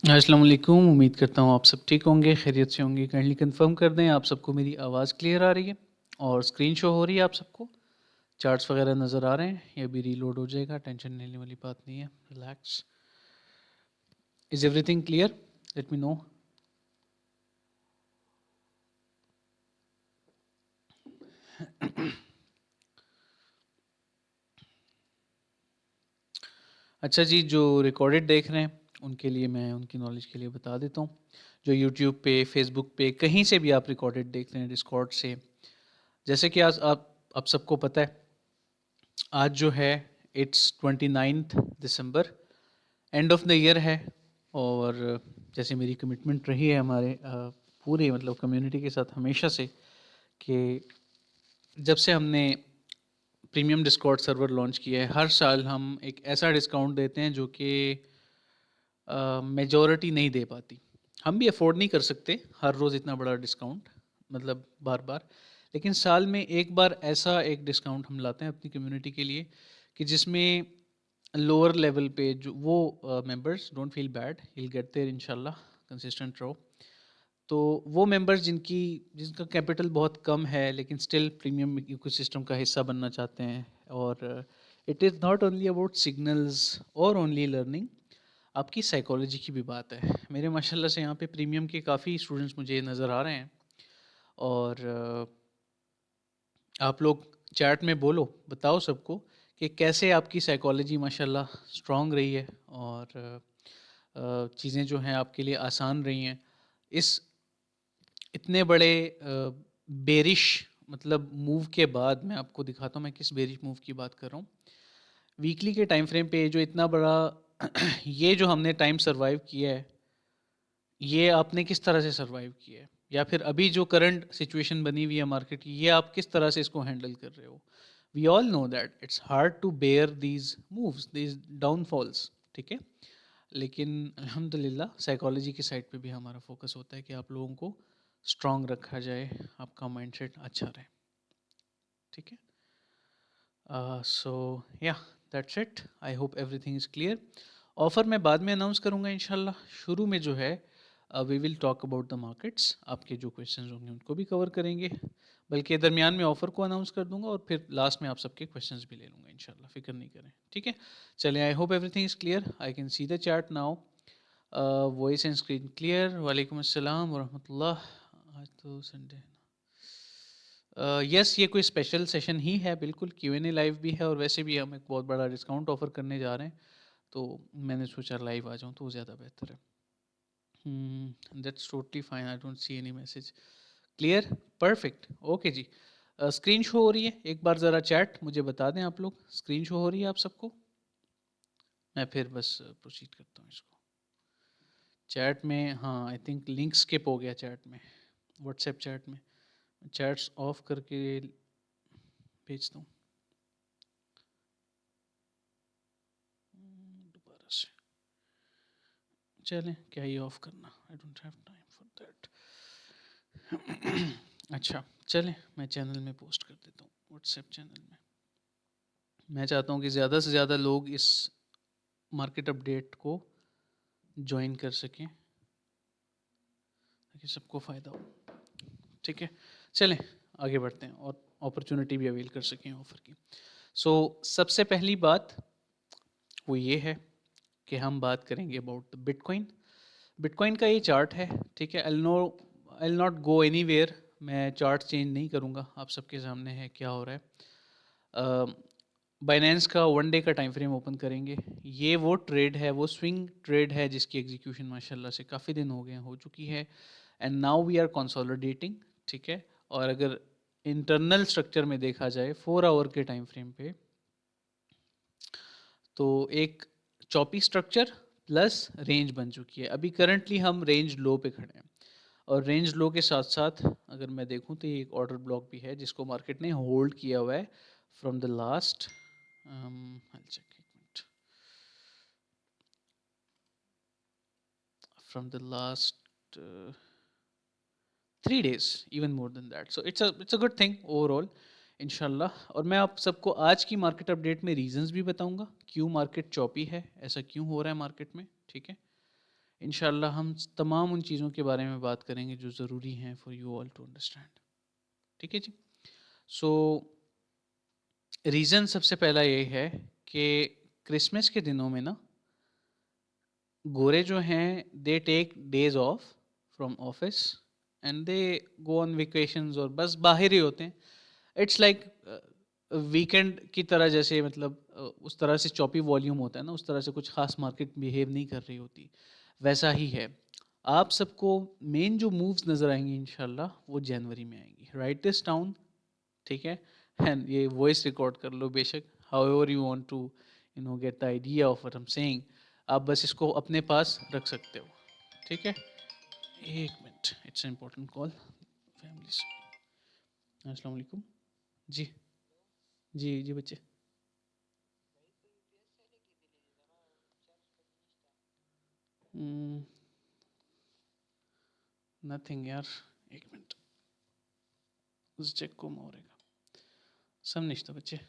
अस्सलाम वालेकुम। उम्मीद करता हूँ आप सब ठीक होंगे, खैरियत से होंगे। काइंडली कंफर्म कर दें आप सबको मेरी आवाज़ क्लियर आ रही है और स्क्रीन शो हो रही है आप सबको? चार्ट्स वगैरह नज़र आ रहे हैं? ये अभी रीलोड हो जाएगा, टेंशन लेने वाली बात नहीं है, relax. Is everything clear? Let me know. अच्छा जी, जो रिकॉर्डेड देख रहे हैं उनके लिए मैं उनकी नॉलेज के लिए बता देता हूँ। जो यूट्यूब पे, फेसबुक पे, कहीं से भी आप रिकॉर्डेड देख रहे हैं डिस्कॉर्ड से, जैसे कि आज आप सबको पता है, आज जो है it's 29 December, end of the year है। और जैसे मेरी कमिटमेंट रही है हमारे पूरे मतलब कम्युनिटी के साथ हमेशा से, कि जब से हमने प्रीमियम डिस्कॉर्ड सर्वर लॉन्च किया है, हर साल हम एक ऐसा डिस्काउंट देते हैं जो कि मेजॉरिटी नहीं दे पाती। हम भी अफोर्ड नहीं कर सकते हर रोज़ इतना बड़ा डिस्काउंट, मतलब बार बार। लेकिन साल में एक बार ऐसा एक डिस्काउंट हम लाते हैं अपनी कम्युनिटी के लिए, कि जिसमें लोअर लेवल पे जो वो members don't feel bad, will get there इंशाल्लाह, कंसिस्टेंट रहो। तो वो मेंबर्स जिनका कैपिटल बहुत कम है लेकिन स्टिल प्रीमियम इकोसिस्टम का हिस्सा बनना चाहते हैं, और it is not only about signals और ओनली लर्निंग, आपकी साइकोलॉजी की भी बात है। मेरे माशाल्लाह से यहाँ पे प्रीमियम के काफ़ी स्टूडेंट्स मुझे नज़र आ रहे हैं। और आप लोग चैट में बोलो, बताओ सबको कि कैसे आपकी साइकोलॉजी माशाल्लाह स्ट्रांग रही है, और चीज़ें जो हैं आपके लिए आसान रही हैं इस इतने बड़े बेरिश मतलब मूव के बाद। मैं आपको दिखाता हूँ मैं किस बेरिश मूव की बात कर रहा हूँ। वीकली के टाइम फ्रेम पे जो इतना बड़ा ये जो हमने टाइम सरवाइव किया है, ये आपने किस तरह से सरवाइव किया है, या फिर अभी जो करंट सिचुएशन बनी हुई है मार्केट की, ये आप किस तरह से इसको हैंडल कर रहे हो। We all know that it's hard to bear these moves, these downfalls, ठीक है। लेकिन अल्हम्दुलिल्लाह साइकोलॉजी की साइड पे भी हमारा फोकस होता है कि आप लोगों को स्ट्रांग रखा जाए, आपका माइंडसेट अच्छा रहे, ठीक है। सो या that's it, I hope everything is clear. Offer मैं बाद में अनाउंस करूँगा इंशाल्लाह। शुरू में जो है we will talk about the markets, आपके जो क्वेश्चंस होंगे उनको भी कवर करेंगे, बल्कि दरमियान में ऑफ़र को अनाउंस कर दूंगा और फिर लास्ट में आप सबके क्वेश्चंस भी ले लूँगा इंशाल्लाह, फ़िक्र नहीं करें, ठीक है। चलिए, आई hope everything is clear, I can see the chat now. Voice and screen clear. वालेकुम अस्सलाम वरहमतुल्लाह। आज तो संडे है ना। यस, ये कोई स्पेशल सेशन ही है, बिल्कुल Q&A लाइव भी है, और वैसे भी हम एक बहुत बड़ा डिस्काउंट ऑफर करने जा रहे हैं, तो मैंने सोचा लाइव आ जाऊँ तो ज़्यादा बेहतर है। That's totally fine, I don't see any message. Clear, perfect, okay जी। स्क्रीन शो हो रही है? एक बार ज़रा चैट मुझे बता दें आप लोग, स्क्रीन शो हो रही है आप सबको? मैं फिर बस प्रोसीड करता हूँ इसको। चैट में, हाँ, आई थिंक लिंक स्किप हो गया चैट में, व्हाट्सएप चैट में। चैट्स ऑफ करके भेजता हूँ दोबारा से। चलें, क्या ही ऑफ करना, I don't have time for that. अच्छा, चलें, मैं चैनल में पोस्ट कर देता हूँ, व्हाट्सएप चैनल में। मैं चाहता हूँ कि ज़्यादा से ज़्यादा लोग इस मार्केट अपडेट को ज्वाइन कर सकें ताकि सबको फ़ायदा हो, ठीक है। चलें, आगे बढ़ते हैं और अपॉर्चुनिटी भी अवेल कर सकें ऑफ़र की। सो सबसे पहली बात वो ये है कि हम बात करेंगे अबाउट द बिटकॉइन। बिटकॉइन का ये चार्ट है, ठीक है। आई नॉट गो एनीवेयर, मैं चार्ट चेंज नहीं करूँगा, आप सबके सामने है क्या हो रहा है। बाइनेंस का वन डे का टाइम फ्रेम ओपन करेंगे। ये वो ट्रेड है, वो स्विंग ट्रेड है जिसकी एग्जीक्यूशन माशाल्लाह से काफ़ी दिन हो गए हो चुकी है, and now we are consolidating, ठीक है। और अगर इंटरनल स्ट्रक्चर में देखा जाए 4 आवर के टाइम फ्रेम पे, तो एक चॉपी स्ट्रक्चर प्लस रेंज बन चुकी है। अभी करंटली हम रेंज लो पे खड़े हैं, और रेंज लो के साथ साथ अगर मैं देखूं तो ये एक ऑर्डर ब्लॉक भी है जिसको मार्केट ने होल्ड किया हुआ है from the last, from the last 3 days, even more than that. So it's a good thing overall इंशाल्लाह। और मैं आप सबको आज की मार्केट अपडेट में रीजंस भी बताऊंगा क्यों मार्केट चॉपी है, ऐसा क्यों हो रहा है मार्केट में, ठीक है। इंशाल्लाह हम तमाम उन चीज़ों के बारे में बात करेंगे जो ज़रूरी हैं for you all to understand. ठीक है जी। सो रीज़न सबसे पहला ये है कि क्रिसमस के दिनों में ना गोरे जो हैं they take days off from office and they go on vacations और बस बाहर ही होते हैं। इट्स लाइक वीकेंड की तरह, जैसे मतलब उस तरह से चॉपी वॉल्यूम होता है ना, उस तरह से कुछ खास मार्केट बिहेव नहीं कर रही होती, वैसा ही है। आप सबको मेन जो मूव्स नज़र आएंगी इंशाल्लाह वो जनवरी में आएंगी। राइट दिस डाउन, ठीक है। एंड ये वॉइस रिकॉर्ड कर लो बेशक, however you want to get the idea of what I am saying. आप बस इसको अपने पास रख सकते हो, ठीक है। एक minute, it's important call family से। अस्सलाम वालेकुम। जी जी जी बच्चे। नथिंग यार, एक मिनट चेक को मोरेगा सब निश्ता बच्चे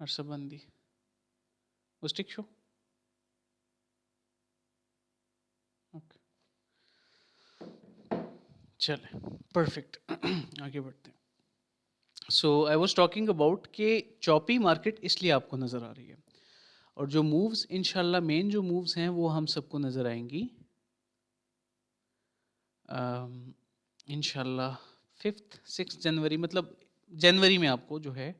हर्षबंदी उस्टिक शो। ओके चले परफेक्ट आगे बढ़ते हैं। सो आई वाज टॉकिंग अबाउट कि चॉपी मार्केट इसलिए आपको नज़र आ रही है, और जो मूव्स इंशाल्लाह मेन जो मूव्स हैं वो हम सबको नज़र आएंगी इंशाल्लाह 5th 6th जनवरी, मतलब जनवरी में आपको जो है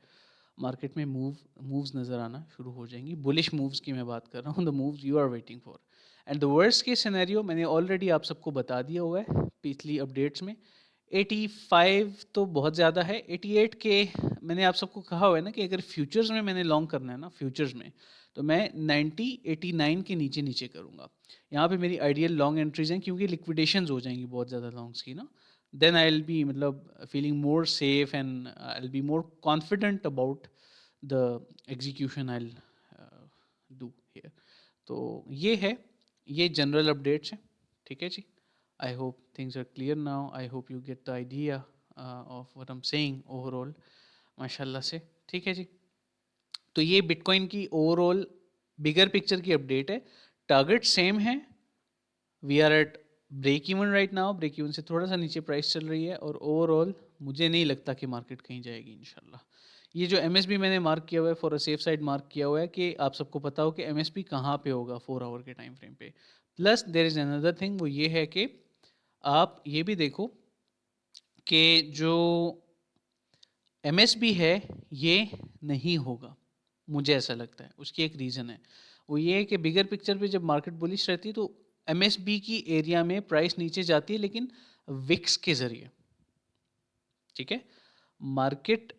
मार्केट में मूव्स नज़र आना शुरू हो जाएंगी। बुलिश मूव्स की मैं बात कर रहा हूँ, the moves you are waiting for. And the worst case scenario मैंने ऑलरेडी आप सबको बता दिया हुआ है पिछली अपडेट्स में। 85 तो बहुत ज़्यादा है, 88 के मैंने आप सबको कहा हुआ है ना कि अगर फ्यूचर्स में मैंने लॉन्ग करना है ना, फ्यूचर्स में, तो मैं 90 89 के नीचे नीचे करूँगा। यहाँ पे मेरी आइडियल लॉन्ग एंट्रीज हैं क्योंकि लिक्विडेशंस हो जाएंगी बहुत ज़्यादा लॉन्ग्स की ना। देन आई विल बी मतलब feeling more safe and I will be more confident about the execution I do here. तो ये है, ये जनरल अपडेट्स हैं, ठीक है जी। I hope things are clear now, I hope you get the idea of what I am saying overall माशाल्लाह से, ठीक है जी। तो ये बिटकॉइन की ओवरऑल बिगर पिक्चर की अपडेट है। टारगेट सेम है, we are at break even right now, break even से थोड़ा सा नीचे प्राइस चल रही है, और ओवरऑल मुझे नहीं लगता कि मार्केट कहीं जाएगी इंशाल्लाह। ये जो एमएसबी मैंने मार्क किया हुआ है, for a safe side mark किया हुआ है कि आप सबको पता हो कि एमएसबी कहाँ पे होगा 4 आवर के टाइम फ्रेम पे। Plus there is another thing, वो ये है कि आप ये भी देखो कि जो एमएसबी है ये नहीं होगा, मुझे ऐसा लगता है। उसकी एक रीज़न है, वो ये है कि बिगर पिक्चर पे जब मार्केट बुलिश रहती है तो एमएसबी की एरिया में प्राइस नीचे जाती है, लेकिन विक्स के ज़रिए, ठीक है। मार्केट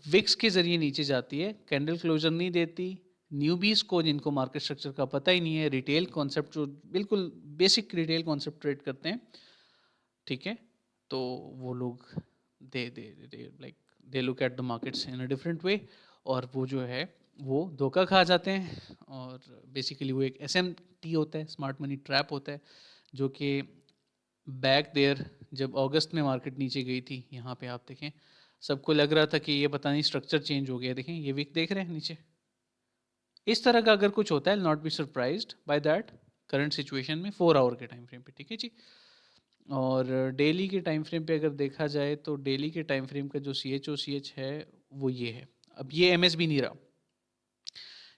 विक्स के ज़रिए नीचे जाती है, कैंडल क्लोजर नहीं देती। न्यूबीज को, जिनको मार्केट स्ट्रक्चर का पता ही नहीं है, रिटेल कॉन्सेप्ट जो बिल्कुल बेसिक रिटेल कॉन्सेप्ट ट्रेड करते हैं, ठीक है, तो वो लोग they like they look at the markets in a different way, और वो जो है वो धोखा खा जाते हैं। और बेसिकली वो एक एसएमटी होता है, स्मार्ट मनी ट्रैप होता है, जो कि बैक देयर जब अगस्त में मार्केट नीचे गई थी, यहाँ पे आप देखें सबको लग रहा था कि ये पता नहीं स्ट्रक्चर चेंज हो गया। देखें ये विक देख रहे हैं नीचे, इस तरह का अगर कुछ होता है, not be surprised by that current situation में 4 आवर के टाइम फ्रेम पे, ठीक है जी। और डेली के टाइम फ्रेम पे अगर देखा जाए तो डेली के टाइम फ्रेम का जो CHOCH है वो ये है। अब ये MSB नहीं रहा,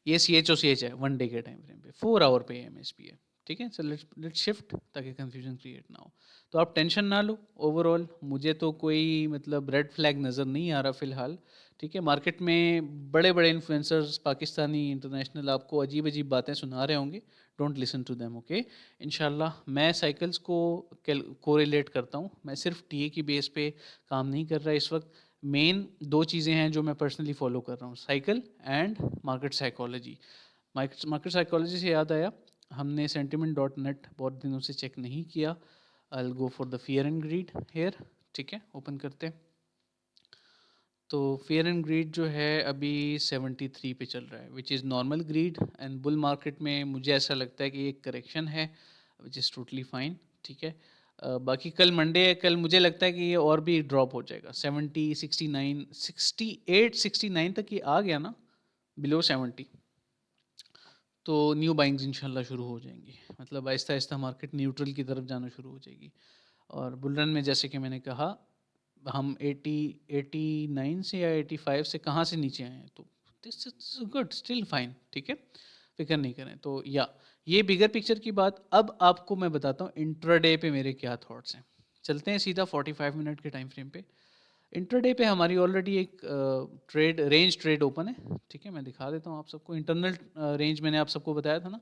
ये CHOCH है 1 डे के टाइम फ्रेम पे, 4 आवर पे MSB है, ठीक है। सो लेट्स शिफ्ट ताकि कंफ्यूजन क्रिएट ना हो। तो आप टेंशन ना लो, ओवरऑल मुझे तो कोई मतलब रेड फ्लैग नज़र नहीं आ रहा फ़िलहाल, ठीक है। मार्केट में बड़े बड़े इन्फ्लुएंसर्स पाकिस्तानी इंटरनेशनल आपको अजीब अजीब बातें सुना रहे होंगे, don't listen to them, okay. इंशाल्लाह मैं साइकिल्स को कोरिलेट करता हूँ, मैं सिर्फ टीए की बेस पे काम नहीं कर रहा इस वक्त। मेन 2 चीज़ें हैं जो मैं पर्सनली फॉलो कर रहा हूँ, cycle and market psychology. Market psychology से याद आया, हमने sentiment.net बहुत दिनों से चेक नहीं किया। I will go for the fear and greed here, ठीक है, ओपन करते हैं। तो फियर एंड ग्रीड जो है अभी 73 पे चल रहा है, which is normal greed. And bull market में मुझे ऐसा लगता है कि एक करेक्शन है, विच इज़ टोटली फाइन, ठीक है। बाकी कल मंडे है, कल मुझे लगता है कि ये और भी ड्रॉप हो जाएगा। 70 69 68 69 तक ये आ गया ना, बिलो 70, तो न्यू बाइंग्स इंशाल्लाह शुरू हो जाएंगी, मतलब आहिस्ता आहिस्ता मार्केट न्यूट्रल की तरफ जाना शुरू हो जाएगी। और बुल रन में जैसे कि मैंने कहा, हम 80 89 से या 85 से कहाँ से नीचे आए हैं, तो this is good, still fine, ठीक है, फिक्र नहीं करें। तो या ये बिगर पिक्चर की बात। अब आपको मैं बताता हूँ इंट्राडे पे मेरे क्या थॉट्स हैं। चलते हैं सीधा 45 मिनट के टाइम फ्रेम पे। इंट्राडे पे हमारी ऑलरेडी एक ट्रेड रेंज ट्रेड ओपन है, ठीक है, मैं दिखा देता हूँ आप सबको। इंटरनल रेंज मैंने आप सबको बताया था ना,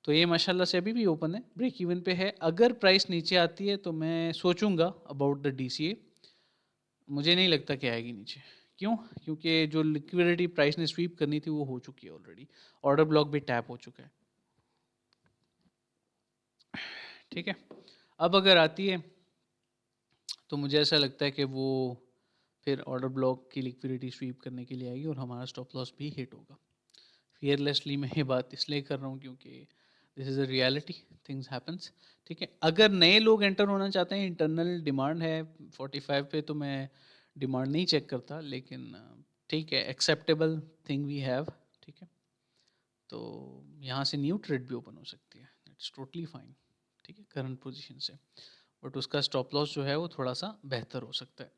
तो ये माशाल्लाह से अभी भी ओपन है, ब्रेक इवन पे है। अगर प्राइस नीचे आती है तो मैं सोचूंगा अबाउट द डीसीए। मुझे नहीं लगता कि आएगी नीचे। क्यों? क्योंकि जो लिक्विडिटी प्राइस ने स्वीप करनी थी वो हो चुकी है ऑलरेडी। ऑर्डर ब्लॉक भी टैप हो चुका है, ठीक है। अब अगर आती है तो मुझे ऐसा लगता है कि वो फिर ऑर्डर ब्लॉक की लिक्विडिटी स्वीप करने के लिए आएगी और हमारा स्टॉप लॉस भी हिट होगा। फियरलेसली मैं ये बात इसलिए कर रहा हूँ क्योंकि this is a reality, things happens, ठीक है। अगर नए लोग एंटर होना चाहते हैं, इंटरनल डिमांड है 45 पे, तो मैं डिमांड नहीं चेक करता, लेकिन ठीक है, एक्सेप्टेबल थिंग वी हैव, ठीक है। तो यहाँ से न्यू ट्रेड भी ओपन हो सकती है, इट्स टोटली फाइन, ठीक है, करंट पोजीशन से। बट उसका स्टॉप लॉस जो है वो थोड़ा सा बेहतर हो सकता है।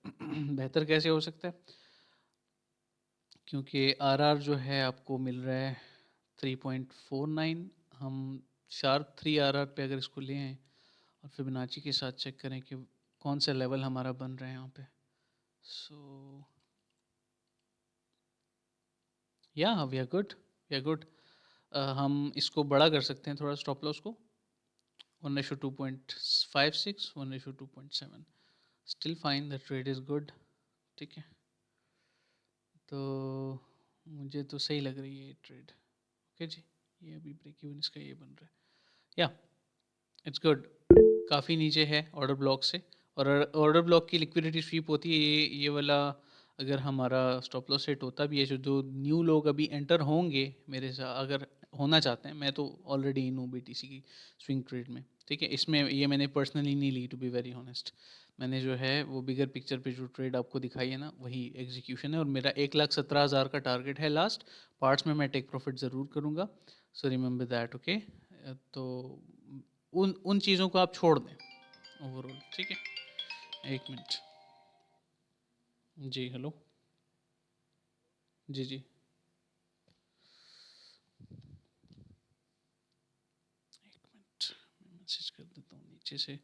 बेहतर कैसे हो सकता है? क्योंकि आरआर जो है आपको मिल रहा है 3.49। हम शार्प 3 आरआर पे अगर इसको ले आएँ और फिबोनाची के साथ चेक करें कि कौन सा लेवल हमारा बन रहा है यहाँ पे, so yeah we are good, we are good. हम इसको बड़ा कर सकते हैं थोड़ा स्टॉप लॉस को, 1:2.56, 1:2.7, still fine, the trade is good, ठीक है। तो मुझे तो सही लग रही है ये ट्रेड, ओके जी। ये अभी ब्रेक इवन इसका ये बन रहा है, या इट्स गुड। काफ़ी नीचे है ऑर्डर ब्लॉक से, और ऑर्डर ब्लॉक की लिक्विडिटी स्वीप होती है, ये वाला। अगर हमारा स्टॉप लॉस सेट होता भी है, जो न्यू लोग अभी एंटर होंगे मेरे साथ, अगर होना चाहते हैं, मैं तो ऑलरेडी इन हूँ बीटीसी की स्विंग ट्रेड में, ठीक है। इसमें ये मैंने पर्सनली नहीं ली, टू बी वेरी ऑनेस्ट। मैंने जो है वो बिगर पिक्चर पे जो ट्रेड आपको दिखाई है ना, वही एग्जीक्यूशन है, और मेरा 1,17,000 का टारगेट है लास्ट। पार्ट्स में मैं टेक प्रॉफिट ज़रूर करूँगा, सो रिमेंबर दैट, ओके। तो उन उन चीज़ों को आप छोड़ दें ओवरऑल, ठीक है। एक मिनट, जी हेलो, जी जी, एक मिनट, मैं मैसेज कर देता हूँ नीचे से,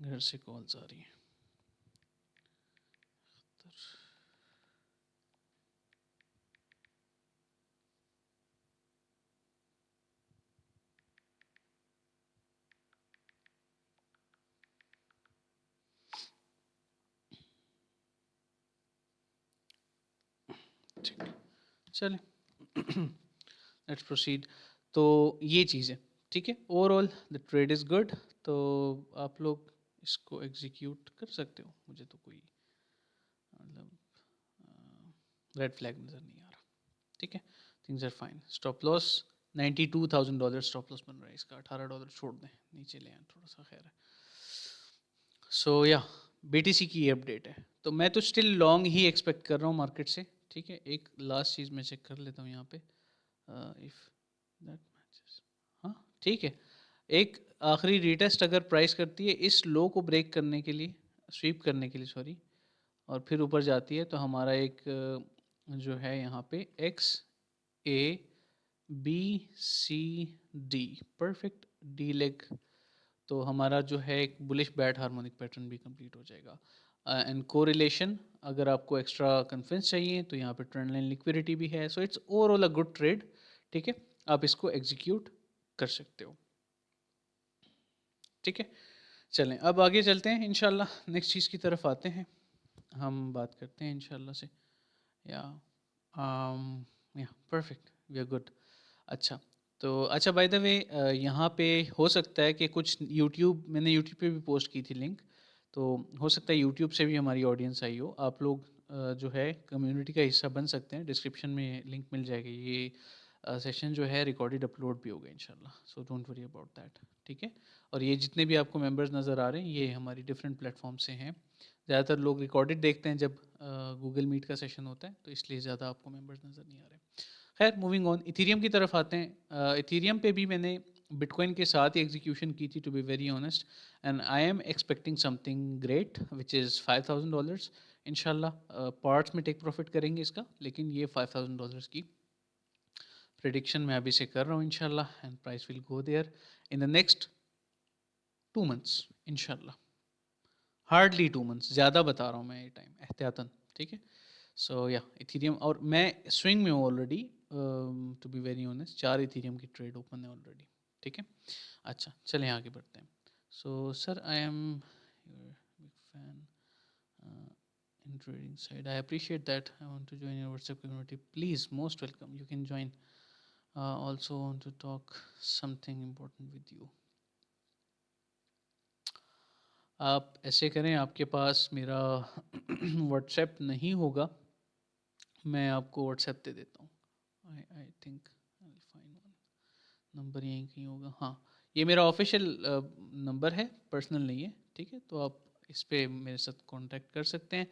घर से कॉल्स आ रही हैं। ठीक, चलें, लेट्स प्रोसीड। तो ये चीज़ है, ठीक है। Overall the trade is good, तो आप लोग इसको एग्जीक्यूट कर सकते हो। मुझे तो कोई मतलब रेड फ्लैग नज़र नहीं आ रहा, ठीक है। Things are fine. Stop loss $92,000 stop loss बन रहा है इसका, $18 छोड़ दें, नीचे ले आए थोड़ा सा, खैर है। सो या बीटीसी की ये अपडेट है, तो मैं तो स्टिल लॉन्ग ही एक्सपेक्ट कर रहा हूँ मार्केट से, ठीक है। एक लास्ट चीज़ मैं चेक कर लेता हूँ यहाँ पे, इफ़ दैट मैचेस, हाँ ठीक है। एक आखिरी रीटेस्ट अगर प्राइस करती है इस लो को ब्रेक करने के लिए, स्वीप करने के लिए सॉरी, और फिर ऊपर जाती है, तो हमारा एक जो है यहाँ पे X A B C D, perfect D leg, तो हमारा जो है एक बुलिश बैट हार्मोनिक पैटर्न भी कंप्लीट हो जाएगा। एंड कोरिलेशन, अगर आपको एक्स्ट्रा कन्फिडेंस चाहिए तो यहाँ पे ट्रेंड लाइन लिक्विडिटी भी है, so it's overall a good trade, ठीक है। आप इसको एग्जीक्यूट कर सकते हो, ठीक है। चलें अब आगे चलते हैं इंशाल्लाह, नेक्स्ट चीज़ की तरफ आते हैं, हम बात करते हैं इंशाल्लाह से, या या परफेक्ट, वी आर गुड। अच्छा, तो अच्छा बाय द वे, यहाँ पे हो सकता है कि कुछ यूट्यूब, मैंने यूट्यूब पे भी पोस्ट की थी लिंक, तो हो सकता है यूट्यूब से भी हमारी ऑडियंस आई हो। आप लोग जो है कम्युनिटी का हिस्सा बन सकते हैं, डिस्क्रिप्शन में लिंक मिल जाएगी। ये सेशन जो है रिकॉर्डेड अपलोड भी होगा इंशाल्लाह, so don't worry about that, ठीक है। और ये जितने भी आपको मेंबर्स नज़र आ रहे हैं, ये हमारी डिफरेंट प्लेटफॉर्म से हैं। ज़्यादातर लोग रिकॉर्डेड देखते हैं जब गूगल मीट का सेशन होता है, तो इसलिए ज़्यादा आपको मेंबर्स नज़र नहीं आ रहे। खैर मूविंग ऑन, इथेरियम की तरफ आते हैं। इथेरियम पे भी मैंने बिटकॉइन के साथ ही एग्जीक्यूशन की थी, to be very honest, and I am expecting something great which is $5,000 इंशाल्लाह। पार्ट्स में टेक प्रॉफिट करेंगे इसका, लेकिन ये $5,000 की प्रिडिक्शन मैं अभी से कर रहा हूँ इंशाल्लाह, and price will go there in the next 2 months इंशाल्लाह। हार्डली 2 मंथ्स, ज़्यादा बता रहा हूँ मैं ये टाइम एहतियातन, ठीक है। सो या इथेरियम, और मैं स्विंग में हूँ already, to be very honest, 4 Ethereum की ट्रेड ओपन है ऑलरेडी, ठीक है। अच्छा चलें आगे बढ़ते हैं। So sir I am big fan in trading side. I appreciate that. I want to join your WhatsApp community. Please, most welcome. You can join. Also want to talk something important with you. आप ऐसे करें, आपके पास मेरा WhatsApp नहीं होगा, मैं आपको WhatsApp दे देता हूँ। I think fine one, number यहीं कहीं होगा। हाँ, ये मेरा ऑफिशियल नंबर है, पर्सनल नहीं है, ठीक है। तो आप इस पे मेरे साथ कांटेक्ट कर सकते हैं।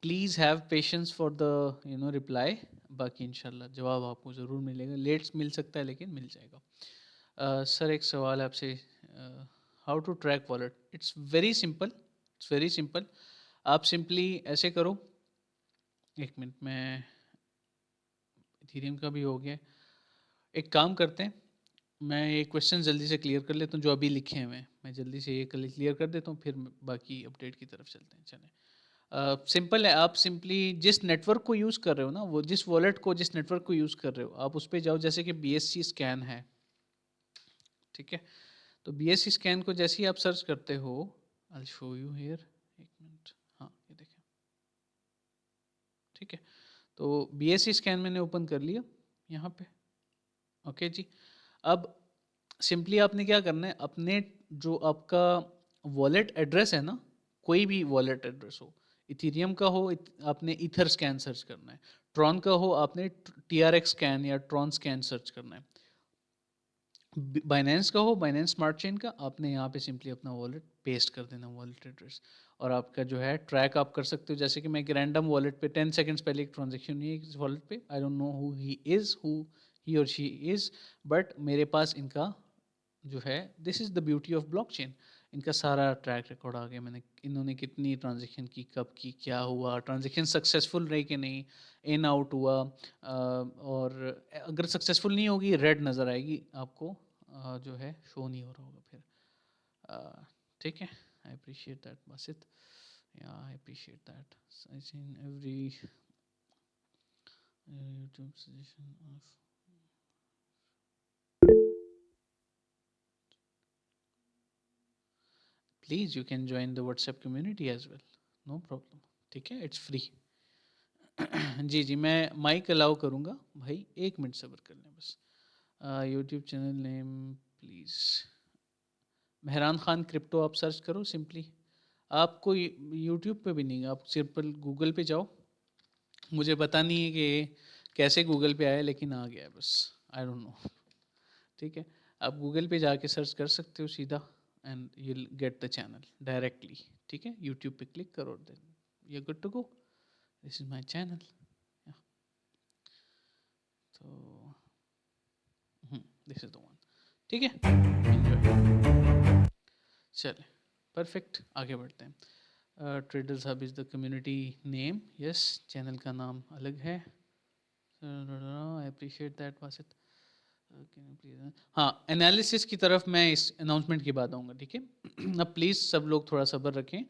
Please have patience for the reply. बाकी इंशाल्लाह जवाब आपको ज़रूर मिलेगा, लेट्स मिल सकता है लेकिन मिल जाएगा। सर एक सवाल है आपसे, how to track wallet? It's very simple, it's very simple. आप सिंपली ऐसे करो, एक मिनट में, इथेरियम का भी हो गया। एक काम करते हैं, मैं ये क्वेश्चन जल्दी से क्लियर कर लेता हूँ जो अभी लिखे हुए हैं, मैं जल्दी से ये क्लियर कर देता हूँ, फिर बाकी अपडेट की तरफ चलते हैं। चलें, सिंपल है। आप सिंपली जिस नेटवर्क को यूज़ कर रहे हो ना, वो जिस वॉलेट को, जिस नेटवर्क को यूज़ कर रहे हो, आप उस पर जाओ। जैसे कि BSC स्कैन है, ठीक है। तो BSC स्कैन को जैसे ही आप सर्च करते हो, आई शो यू हियर, एक मिनट, हाँ ये देखें, ठीक है। तो BSC स्कैन मैंने ओपन कर लिया यहाँ पे, ओके जी। अब सिंपली आपने क्या करना है, अपने जो आपका वॉलेट एड्रेस है ना, कोई भी वॉलेट एड्रेस हो, इथेरियम का हो, आपने ईथर स्कैन सर्च करना है। ट्रॉन का हो, आपने TRX स्कैन या ट्रॉन स्कैन सर्च करना है। बाइनेंस का हो, बाइनेंस स्मार्ट चेन का, आपने यहाँ पे सिंपली अपना वॉलेट पेस्ट कर देना, वॉलेट एड्रेस, और आपका जो है ट्रैक आप कर सकते हो। जैसे कि मैं एक रैंडम वॉलेट पे 10 सेकंड्स पहले एक ट्रांजेक्शन हुई है इस वॉलेट पे, I don't know who he और शी इज़, बट मेरे पास इनका जो है, this is the beauty of blockchain, इनका सारा ट्रैक रिकॉर्ड आ गया। मैंने, इन्होंने कितनी ट्रांजेक्शन की, कब की, क्या हुआ, ट्रांजेक्शन सक्सेसफुल रही कि नहीं, इन आउट हुआ, और अगर सक्सेसफुल नहीं होगी रेड नज़र आएगी आपको, जो है शो नहीं हो रहा होगा फिर, ठीक है। I appreciate that Basit, yeah I appreciate that. I seen every YouTube suggestion of, please you can join the WhatsApp community as well, no problem, ठीक है, इट्स फ्री। जी जी, मैं माइक अलाउ करूँगा भाई, 1 मिनट सब्र कर लें बस। YouTube channel name please, Mehran Khan crypto आप सर्च करो सिंपली। आपको यूट्यूब पे भी नहीं, आप सिंपल गूगल पे जाओ। मुझे पता नहीं है कि कैसे गूगल पे आया, लेकिन आ गया है बस, आई डोंट नो, ठीक है। आप गूगल पे जाके सर्च कर सकते हो सीधा, and you get the channel directly, ठीक है। यूट्यूब पे क्लिक करो, then you good to go, this is my channel. तो दिस इज़ द वन, ठीक है, एंजॉय। चले, परफेक्ट, आगे बढ़ते हैं। Traders hub is the community name, yes, channel का नाम अलग है। I appreciate that Wasit. हाँ, एनालिसिस की तरफ मैं इस अनाउंसमेंट के बाद आऊँगा, ठीक है। अब प्लीज़ सब लोग थोड़ा सब्र रखें।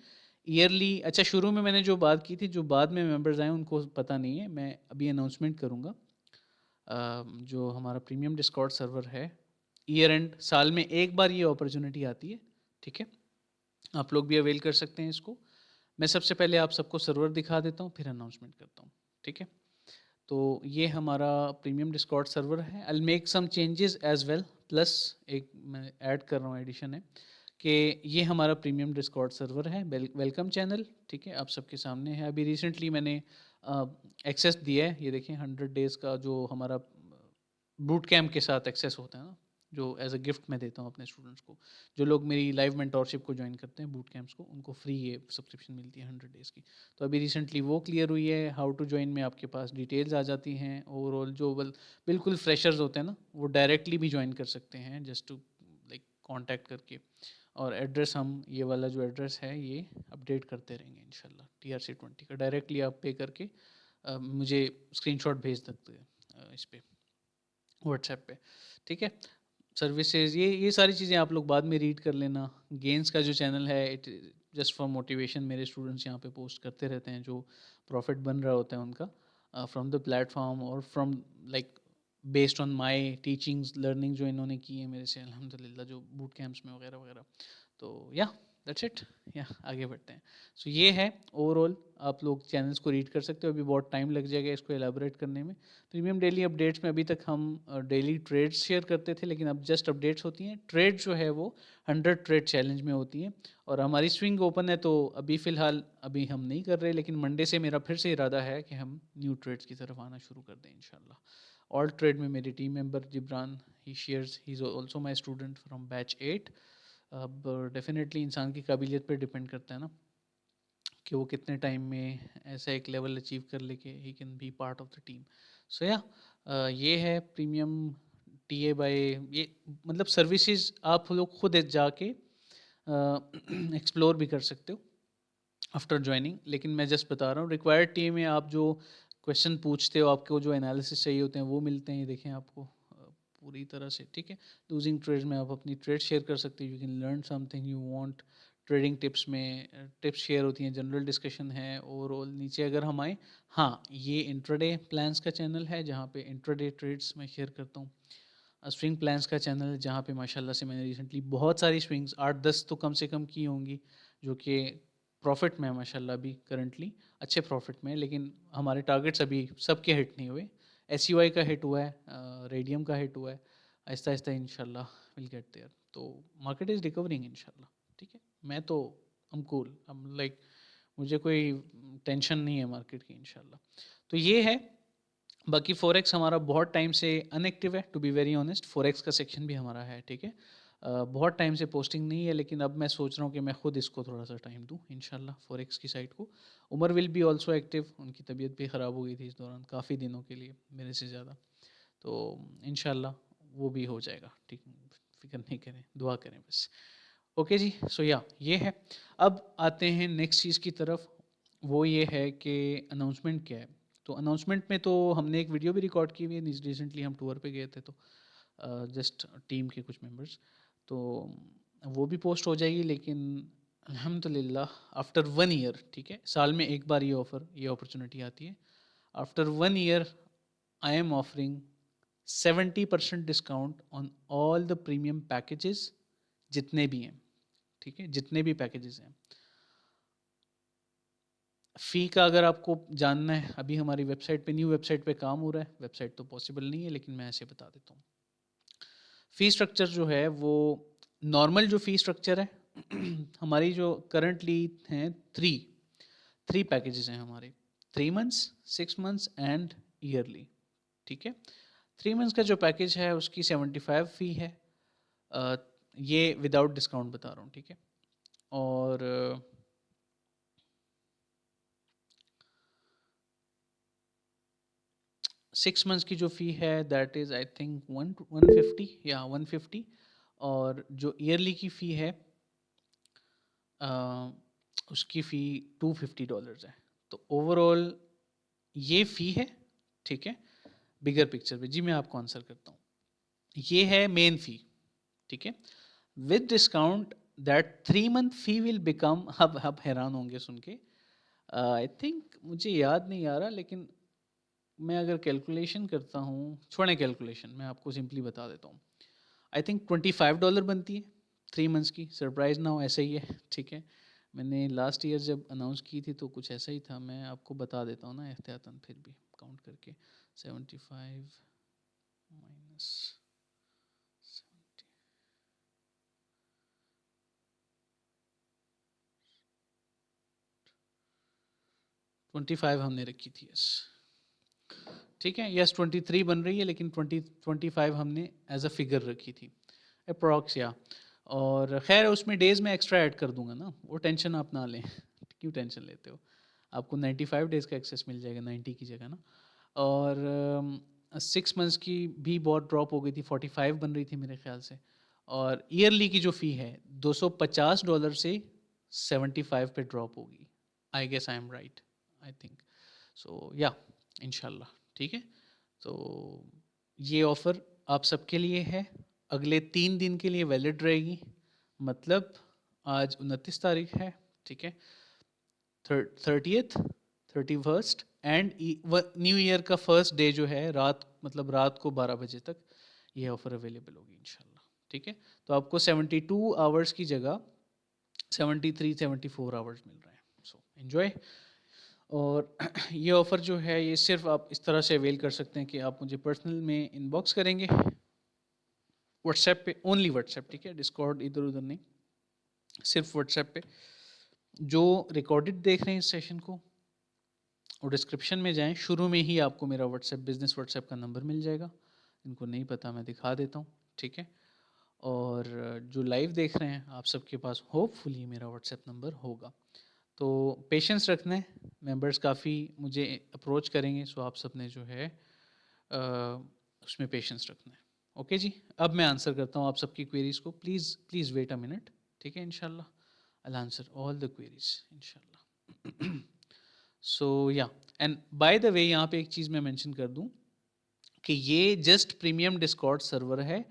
ईयरली, अच्छा शुरू में मैंने जो बात की थी, जो बाद में मेंबर्स आए उनको पता नहीं है, मैं अभी अनाउंसमेंट करूँगा। जो हमारा प्रीमियम डिस्कॉर्ड सर्वर है, ईयर एंड, साल में एक बार ये अपॉर्चुनिटी आती है, ठीक है। आप लोग भी अवेल कर सकते हैं इसको। मैं सबसे पहले आप सबको सर्वर दिखा देता हूँ, फिर अनाउंसमेंट करता हूँ, ठीक है। तो ये हमारा प्रीमियम डिस्कॉर्ड सर्वर है। I make some changes as well, plus एक मैं ऐड कर रहा हूँ, एडिशन है कि ये हमारा प्रीमियम डिस्कॉर्ड सर्वर है, वेलकम चैनल, ठीक है, आप सबके सामने है। अभी रिसेंटली मैंने एक्सेस दिया है, ये देखें, 100 डेज़ का जो हमारा बूट कैम्प के साथ एक्सेस होता है ना, जो एज अ गिफ्ट मैं देता हूँ अपने स्टूडेंट्स को। जो लोग मेरी लाइव मेंटोरशिप को ज्वाइन करते हैं, बूट कैंप्स को, उनको फ्री ये सब्सक्रिप्शन मिलती है 100 डेज़ की। तो अभी रिसेंटली वो क्लियर हुई है। हाउ टू ज्वाइन में आपके पास डिटेल्स आ जाती हैं। ओवरऑल जो बिल्कुल फ्रेशर्स होते हैं ना, वो डायरेक्टली भी ज्वाइन कर सकते हैं, जस्ट टू लाइक कॉन्टैक्ट करके। और एड्रेस हम ये वाला जो एड्रेस है ये अपडेट करते रहेंगे इंशाल्लाह। TRC20 का डायरेक्टली आप पे करके मुझे स्क्रीनशॉट भेज सकते हैं इस पे व्हाट्सएप पे, ठीक है। सर्विसेज ये सारी चीज़ें आप लोग बाद में रीड कर लेना। गेंस का जो चैनल है, इट जस्ट फॉर मोटिवेशन, मेरे स्टूडेंट्स यहाँ पे पोस्ट करते रहते हैं जो प्रॉफिट बन रहा होता है उनका फ्रॉम द प्लेटफॉर्म और from like based on my teachings learning जो इन्होंने की है मेरे से अल्हम्दुलिल्लाह, जो बूट कैंप्स में वगैरह वगैरह। तो या दैट्स इट, या आगे बढ़ते हैं। सो ये है ओवरऑल। आप लोग चैनल्स को रीड कर सकते हो। अभी बहुत टाइम लग जाएगा इसको एलाबोरेट करने में। प्रीमियम डेली अपडेट्स में अभी तक हम डेली ट्रेड्स शेयर करते थे, लेकिन अब जस्ट अपडेट्स होती हैं। ट्रेड जो है वो 100 ट्रेड चैलेंज में होती हैं। और हमारी स्विंग ओपन है, तो अभी फ़िलहाल अभी हम नहीं कर रहे, लेकिन मंडे से मेरा फिर से इरादा है कि हम न्यू ट्रेड्स की तरफ आना शुरू कर दें इंशाल्लाह। ऑल ट्रेड में मेरी team member Jibran, he is also my student from batch 8। अब डेफिनेटली इंसान की काबिलियत पर डिपेंड करता है ना, कि वो कितने टाइम में ऐसा एक लेवल अचीव कर ले कि he can be part of the team. So yeah ये है प्रीमियम टीए बाय ये, मतलब सर्विसेज आप लोग खुद जाके एक्सप्लोर भी कर सकते हो आफ्टर ज्वाइनिंग। लेकिन मैं जस्ट बता रहा हूँ, रिक्वायर्ड टीम में आप जो क्वेश्चन पूछते हो, आपको जो एनालिसिस चाहिए होते हैं वो मिलते हैं। ये देखें आपको पूरी तरह से, ठीक है। लूजिंग ट्रेड्स में आप अपनी ट्रेड शेयर कर सकते हो, you can learn something you want. Trading tips में टिप्स शेयर होती हैं, जनरल डिस्कशन है ओवरऑल। नीचे अगर हम आए, हाँ, ये इंट्राडे प्लान्स का चैनल है जहाँ पे इंट्राडे ट्रेड्स मैं शेयर करता हूँ। स्विंग प्लान्स का चैनल है जहाँ पे माशाल्लाह से मैंने रिसेंटली बहुत सारी स्विंग्स 8-10 तो कम से कम की होंगी, जो कि प्रॉफिट में है माशाल्लाह अभी करंटली अच्छे प्रॉफिट में है। लेकिन हमारे टारगेट्स अभी सबके हिट नहीं हुए। SUI का हिट हुआ है, रेडियम का हिट हुआ है। आहिस्ता आहिस्ता इंशाल्लाह विल गेट देयर। तो मार्केट इज़ रिकवरिंग इंशाल्लाह, ठीक है। मैं तो I'm कूल, I'm लाइक मुझे कोई टेंशन नहीं है मार्केट की इंशाल्लाह। तो ये है। बाकी फॉरेक्स हमारा बहुत टाइम से अनएक्टिव है, to be very honest. Forex का सेक्शन भी हमारा है, ठीक है। बहुत टाइम से पोस्टिंग नहीं है, लेकिन अब मैं सोच रहा हूँ कि मैं खुद इसको थोड़ा सा टाइम दूँ इंशाल्लाह फॉरेक्स की साइट को। Umar will be also active. उनकी तबीयत भी ख़राब हो गई थी इस दौरान काफ़ी दिनों के लिए, मेरे से ज़्यादा। तो इंशाल्लाह वो भी हो जाएगा, ठीक। फिक्र नहीं करें, दुआ करें बस। ओके जी। सो या ये है। अब आते हैं नेक्स्ट चीज़ की तरफ। वो ये है कि अनाउंसमेंट क्या है। तो अनाउंसमेंट में तो हमने एक वीडियो भी रिकॉर्ड की हुई है। रिसेंटली हम टूर पे गए थे, तो जस्ट टीम के कुछ मेंबर्स, तो वो भी पोस्ट हो जाएगी। लेकिन अल्हम्दुलिल्लाह आफ्टर 1 ईयर, ठीक है, साल में एक बार ये अपॉर्चुनिटी आती है। After 1 year I am offering 70% discount on all the premium packages, जितने भी हैं, ठीक है, जितने भी पैकेजेस हैं। फ़ी का अगर आपको जानना है, अभी हमारी वेबसाइट पे, न्यू वेबसाइट पे काम हो रहा है। वेबसाइट तो पॉसिबल नहीं है, लेकिन मैं ऐसे बता देता हूँ। फ़ी स्ट्रक्चर जो है वो नॉर्मल जो फ़ी स्ट्रक्चर है हमारी जो करंटली हैं, थ्री पैकेजेस हैं हमारे। 3 मंथ्स, 6 मंथ्स एंड ईयरली, ठीक है। 3 मंथ्स का जो पैकेज है उसकी 75 फ़ी है। अ, ये विदाउट डिस्काउंट बता रहा हूँ, ठीक है। और 6 मंथ्स की जो फ़ी है दैट इज़ आई थिंक 150 या 150। और जो ईयरली की फ़ी है अ, उसकी फ़ी $250 है। तो ओवरऑल ये फ़ी है, ठीक है। बिगर पिक्चर पे जी मैं आपको आंसर करता हूँ। ये है मेन फ़ी, ठीक है। With discount that 3 month fee will become, अब हैरान होंगे सुन के, आई थिंक मुझे याद नहीं आ रहा, लेकिन मैं अगर कैलकुलेशन करता हूँ, छोड़ें कैलकुलेशन, मैं आपको सिंपली बता देता हूँ। आई थिंक $25 बनती है 3 मंथ्स की। सरप्राइज़ ना हो, ऐसा ही है, ठीक है। मैंने लास्ट ईयर जब अनाउंस की थी तो कुछ ऐसा ही था। मैं आपको बता देता हूँ ना एहतियातन, फिर भी काउंट करके। 75 माइनस 25 हमने रखी थी, यस, ठीक है। यस 23 बन रही है, लेकिन 25 हमने एज अ फिगर रखी थी। अप्रॉक्स या। और ख़ैर उसमें डेज़ में एक्स्ट्रा ऐड कर दूँगा ना, वो टेंशन आप ना लें। क्यों टेंशन लेते हो? आपको 95 डेज़ का एक्सेस मिल जाएगा 90 की जगह ना। और 6 मंथ्स की भी बहुत ड्रॉप हो गई थी, 45 बन रही थी मेरे ख़्याल से। और ईयरली की जो फ़ी है $250 से 75 पे ड्रॉप होगी। I guess I am right, I think. So yeah इंशाल्लाह, ठीक है? तो ये ऑफ़र आप सबके लिए है, अगले 3 दिन के लिए वैलिड रहेगी। मतलब आज 29 तारीख है, ठीक है? 30th, 31st and new year का फर्स्ट डे जो है रात, मतलब रात को 12 बजे तक ये ऑफ़र अवेलेबल होगी इंशाल्लाह, ठीक है? तो आपको 72 आवर्स की जगह 73, 74 आवर्स मिल रहे हैं। So enjoy. और ये ऑफ़र जो है ये सिर्फ आप इस तरह से अवेल कर सकते हैं कि आप मुझे पर्सनल में इनबॉक्स करेंगे व्हाट्सएप पे, ओनली व्हाट्सएप, ठीक है? डिस्कॉर्ड इधर उधर नहीं, सिर्फ व्हाट्सएप पे। जो रिकॉर्डेड देख रहे हैं इस सेशन को, और डिस्क्रिप्शन में जाएं, शुरू में ही आपको मेरा व्हाट्सएप, बिजनेस व्हाट्सएप का नंबर मिल जाएगा। इनको नहीं पता मैं दिखा देता हूँ, ठीक है? और जो लाइव देख रहे हैं आप सबके पास होपफुली मेरा व्हाट्सएप नंबर होगा। तो पेशेंस रखना है, मेंबर्स काफ़ी मुझे अप्रोच करेंगे, सो आप सब ने जो है उसमें पेशेंस रखना है। ओके जी, अब मैं आंसर करता हूँ आप सबकी क्वेरीज़ को। Please please wait a minute, ठीक है? इंशाल्लाह I will answer all the queries इंशाल्लाह। सो या, एंड बाय द वे यहाँ पे एक चीज़ मैं मेंशन कर दूँ कि ये जस्ट प्रीमियम डिस्कॉर्ड सर्वर है।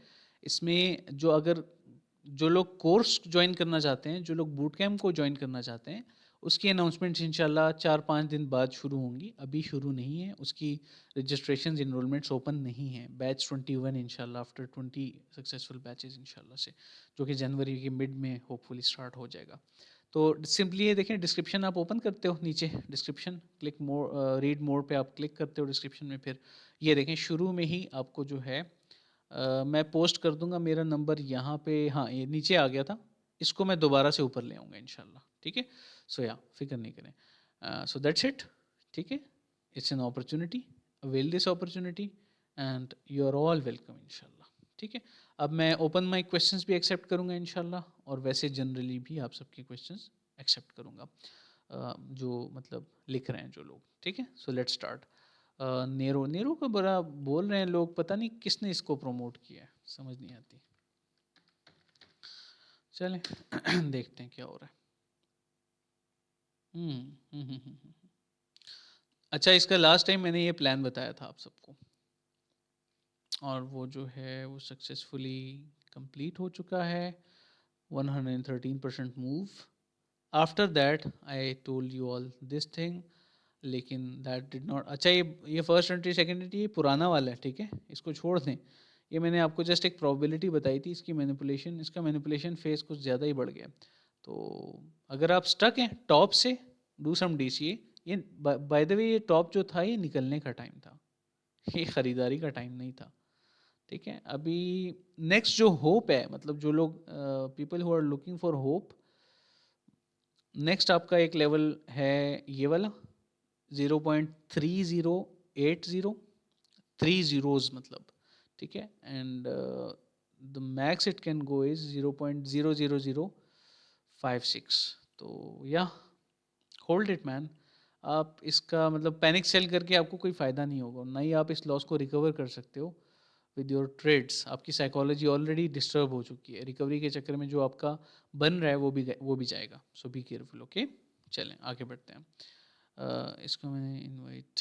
इसमें जो लोग कोर्स ज्वाइन करना चाहते हैं, जो लोग बूट कैम्प को ज्वाइन करना चाहते हैं, उसकी अनाउंसमेंट्स इंशाल्लाह 4-5 दिन बाद शुरू होंगी, अभी शुरू नहीं है। उसकी रजिस्ट्रेशन इनरोलमेंट्स ओपन नहीं है। बैच 21 इंशाल्लाह आफ्टर 20 सक्सेसफुल बैचेस इंशाल्लाह से, जो कि जनवरी के मिड में होपफुली स्टार्ट हो जाएगा। तो सिंपली ये देखें, डिस्क्रिप्शन आप ओपन करते हो, नीचे description click more, read more पे आप क्लिक करते हो डिस्क्रिप्शन में, फिर ये देखें शुरू में ही आपको जो है मैं पोस्ट कर दूंगा मेरा नंबर यहाँ पे। हाँ, ये नीचे आ गया था, इसको मैं दोबारा से ऊपर ले आऊँगा इंशाल्लाह, ठीक है? सो या, फिक्र नहीं करें। सो दैट्स इट, ठीक है? It's an opportunity, avail this opportunity and you are all welcome इंशाल्लाह, ठीक है? अब मैं ओपन माइक क्वेश्चंस भी एक्सेप्ट करूँगा इंशाल्लाह, और वैसे जनरली भी आप सबके क्वेश्चंस एक्सेप्ट करूँगा, जो मतलब लिख रहे हैं जो लोग, ठीक है? So let's start. Narrow narrow का बड़ा बोल रहे हैं लोग, पता नहीं किसने इसको प्रमोट किया है, समझ नहीं आती। चलें देखते हैं क्या हो रहा है। हम्म हम्म हम्म, हम्म, हम्म। अच्छा, इसका लास्ट टाइम मैंने ये प्लान बताया था आप सबको, और वो जो है वो सक्सेसफुली कंप्लीट हो चुका है। 113% move. After that I told you all this thing, लेकिन दैट डिड नॉट। अच्छा, ये फर्स्ट एंट्री सेकंड एंट्री ये पुराना वाला है, ठीक है? इसको छोड़ दें। ये मैंने आपको जस्ट एक प्रोबेबिलिटी बताई थी, इसका मैनिपुलेशन फेस कुछ ज़्यादा ही बढ़ गया। तो अगर आप स्टक हैं टॉप से, डू सम DCA। ये बाय द वे, ये टॉप जो था ये निकलने का टाइम था, ये ख़रीदारी का टाइम नहीं था, ठीक है? अभी नेक्स्ट जो होप है, मतलब जो लोग people who are looking for hope, next आपका एक लेवल है ये वाला 0.3080, 3 zeros मतलब, ठीक है? And the max it can go is 0.00056। तो या, होल्ड इट मैन। आप इसका मतलब पैनिक सेल करके आपको कोई फ़ायदा नहीं होगा, ना ही आप इस लॉस को रिकवर कर सकते हो विद योर ट्रेड्स। आपकी साइकोलॉजी ऑलरेडी डिस्टर्ब हो चुकी है, रिकवरी के चक्कर में जो आपका बन रहा है वो भी जाएगा। सो बी केयरफुल, ओके? चलें आगे बढ़ते हैं। इसको मैंने इनवाइट,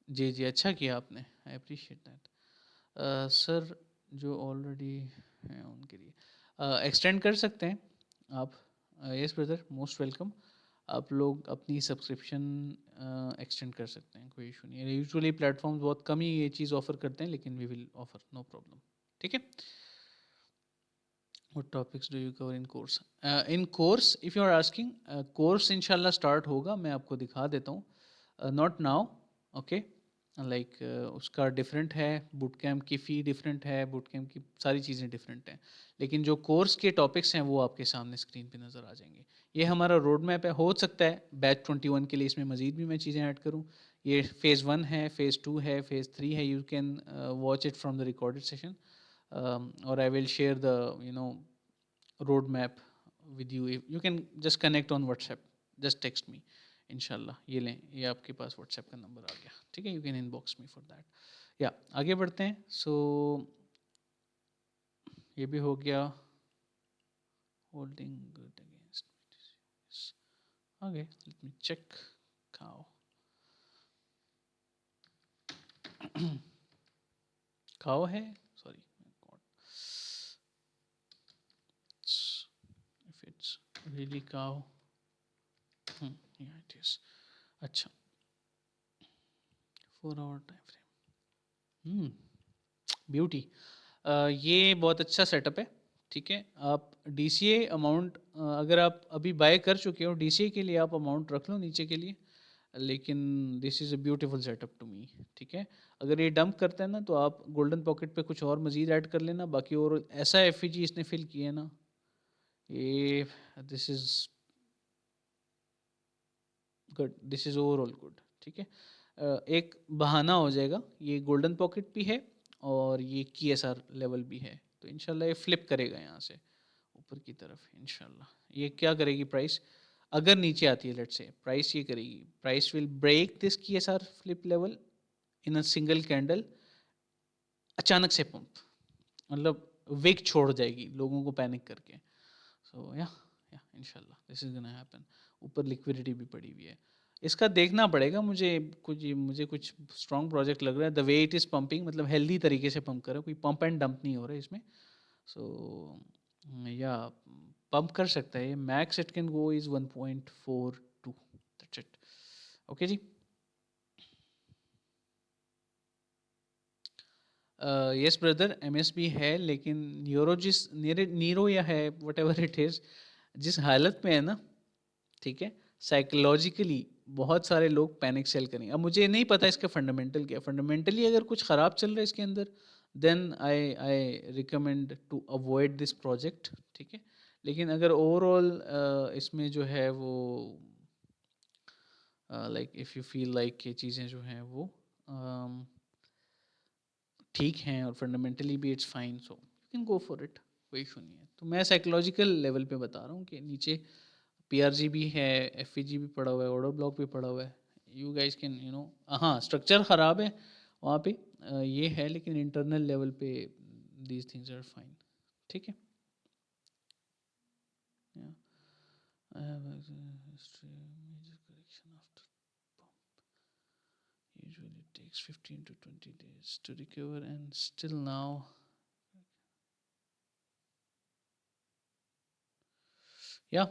जी जी, अच्छा किया आपने, आई अप्रिशिएट दैट। सर जो ऑलरेडी हैं उनके लिए एक्सटेंड कर सकते हैं आप। Yes brother, most welcome. आप लोग अपनी सब्सक्रिप्शन एक्सटेंड कर सकते हैं, कोई इशू नहीं है। यूजुअली प्लेटफॉर्म्स बहुत कम ही ये चीज़ ऑफर करते हैं, लेकिन we will offer, no problem, ठीक है? What topics do you cover in course? In course, if you are asking, course इंशाल्लाह start होगा, मैं आपको दिखा देता हूँ। Not now, okay? Like उसका डिफरेंट है, बूट कैम्प की फ़ी डिफरेंट है, बूट कैम्प की सारी चीज़ें डिफरेंट हैं, लेकिन जो कोर्स के टॉपिक्स हैं वो आपके सामने स्क्रीन पे नज़र आ जाएंगे। ये हमारा रोड मैप है, हो सकता है बैच 21 के लिए इसमें मज़ीद भी मैं चीज़ें ऐड करूँ, ये फेज़ 1 है, फेज़ 2 है, फेज़ 3 है, you can watch it from the recorded session, और I will share the road map with you, you can just connect on WhatsApp, just text me, इंशाल्लाह। ये लें, ये आपके पास व्हाट्सएप का नंबर आ गया, ठीक है, you can inbox me for that. Yeah आगे बढ़ते हैं। सो ये भी हो गया, holding good against, okay let me check cow. Cow है, sorry, if it's really cow, yeah it is। अच्छा, 4 hour time frame, ब्यूटी। ये बहुत अच्छा सेटअप है, ठीक है। आप DCA अमाउंट, अगर आप अभी बाय कर चुके हो DCA के लिए, आप अमाउंट रख लो नीचे के लिए, लेकिन this is a beautiful setup to me, ठीक है। अगर ये डंप करते हैं ना, तो आप गोल्डन पॉकेट पे कुछ और मज़ीद ऐड कर लेना, बाकी और ऐसा FEG इसने फिल किया है ना, ये this is good, this is overall good, ठीक है। एक बहाना हो जाएगा, ये गोल्डन पॉकेट भी है और ये KSR लेवल भी है, तो इंशाल्लाह ये फ्लिप करेगा यहाँ से ऊपर की तरफ इंशाल्लाह। ये क्या करेगी प्राइस, अगर नीचे आती है, लेट से प्राइस ये करेगी, price will break this KSR flip level in a single candle, अचानक से पंप, मतलब विक छोड़ जाएगी लोगों को पैनिक करके। सो या इंशाल्लाह दिस इज गोना हैपन। ऊपर लिक्विडिटी भी पड़ी हुई है, इसका देखना पड़ेगा मुझे, कुछ स्ट्रॉन्ग प्रोजेक्ट लग रहा है, the way it is pumping, मतलब हेल्दी तरीके से पंप कर रहा है, कोई पंप एंड डंप नहीं हो रहा है इसमें। सो या पंप कर सकता है, max it can go is 1.42, that's it. Okay जी। यस ब्रदर, MSB है, लेकिन नीरो या है वट एवर इट इज़, जिस हालत में है ना, ठीक है, साइकोलॉजिकली बहुत सारे लोग पैनिक सेल करेंगे। अब मुझे नहीं पता इसका फंडामेंटल क्या, फंडामेंटली अगर कुछ ख़राब चल रहा है इसके अंदर, then I recommend to avoid this project, ठीक है। लेकिन अगर ओवरऑल इसमें जो है वो like if you feel like ये चीज़ें जो हैं वो ठीक हैं और फंडामेंटली भी it's fine, so you can go for it, कोई इशू नहीं है। तो मैं साइकोलॉजिकल लेवल पे बता रहा हूँ कि नीचे PRG भी है, FEG भी पड़ा हुआ है, ऑर्डर ब्लॉक भी पड़ा हुआ है, यू गाइस कैन हाँ स्ट्रक्चर ख़राब है वहाँ पे, ये है, लेकिन इंटरनल लेवल पे दीज थिंग्स आर फाइन, ठीक है। Yeah. I have a history of major correction after pump. Usually it takes 15 to 20 days to recover, and still now, yeah,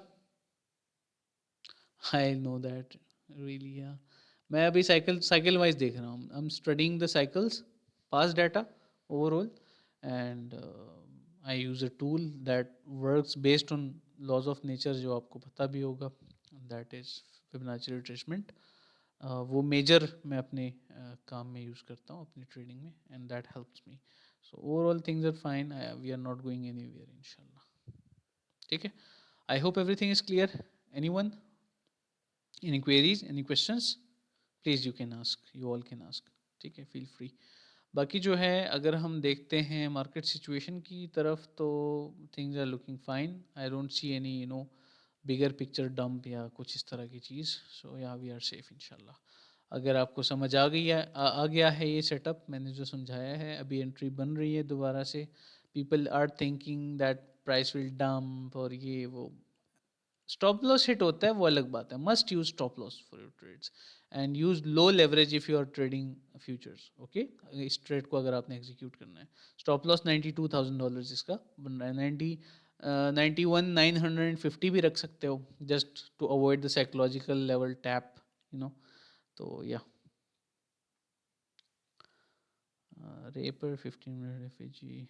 I know that really, yeah। मैं अभी cycle cycle wise देख रहा हूँ, I am studying the cycles, past data overall, and I use a tool that works based on laws of nature, जो आपको पता भी होगा, दैट इज़ फिबोनाची रिट्रेसमेंट। वो मेजर मैं अपने काम में यूज़ करता हूँ, अपनी ट्रेडिंग में, and that helps me. So overall things are fine, we are not going anywhere इंशाल्लाह, ठीक है। I hope everything is clear. Anyone, any queries, any questions, please you can ask, you all can ask, ठीक है, feel free. बाकी जो है, अगर हम देखते हैं मार्केट सिचुएशन की तरफ, तो things are looking fine, I don't see any bigger picture dump या कुछ इस तरह की चीज़। सो या वी आर सेफ इंशाल्लाह। अगर आपको समझ आ गई है, आ गया है ये सेटअप मैंने जो समझाया है, अभी एंट्री बन रही है दोबारा से, people are thinking that price will dump और ये वो, स्टॉप लॉस हिट होता है वो अलग बात है, must use stop loss for your trades, and use low leverage if you are trading futures, okay. इस ट्रेड को अगर आपने एग्जीक्यूट करना है, स्टॉप लॉस $92,000 इसका बन रहा है, 91,950 भी रख सकते हो, just to avoid the psychological level tap, you know. तो या रेपर 15 मिनट FAG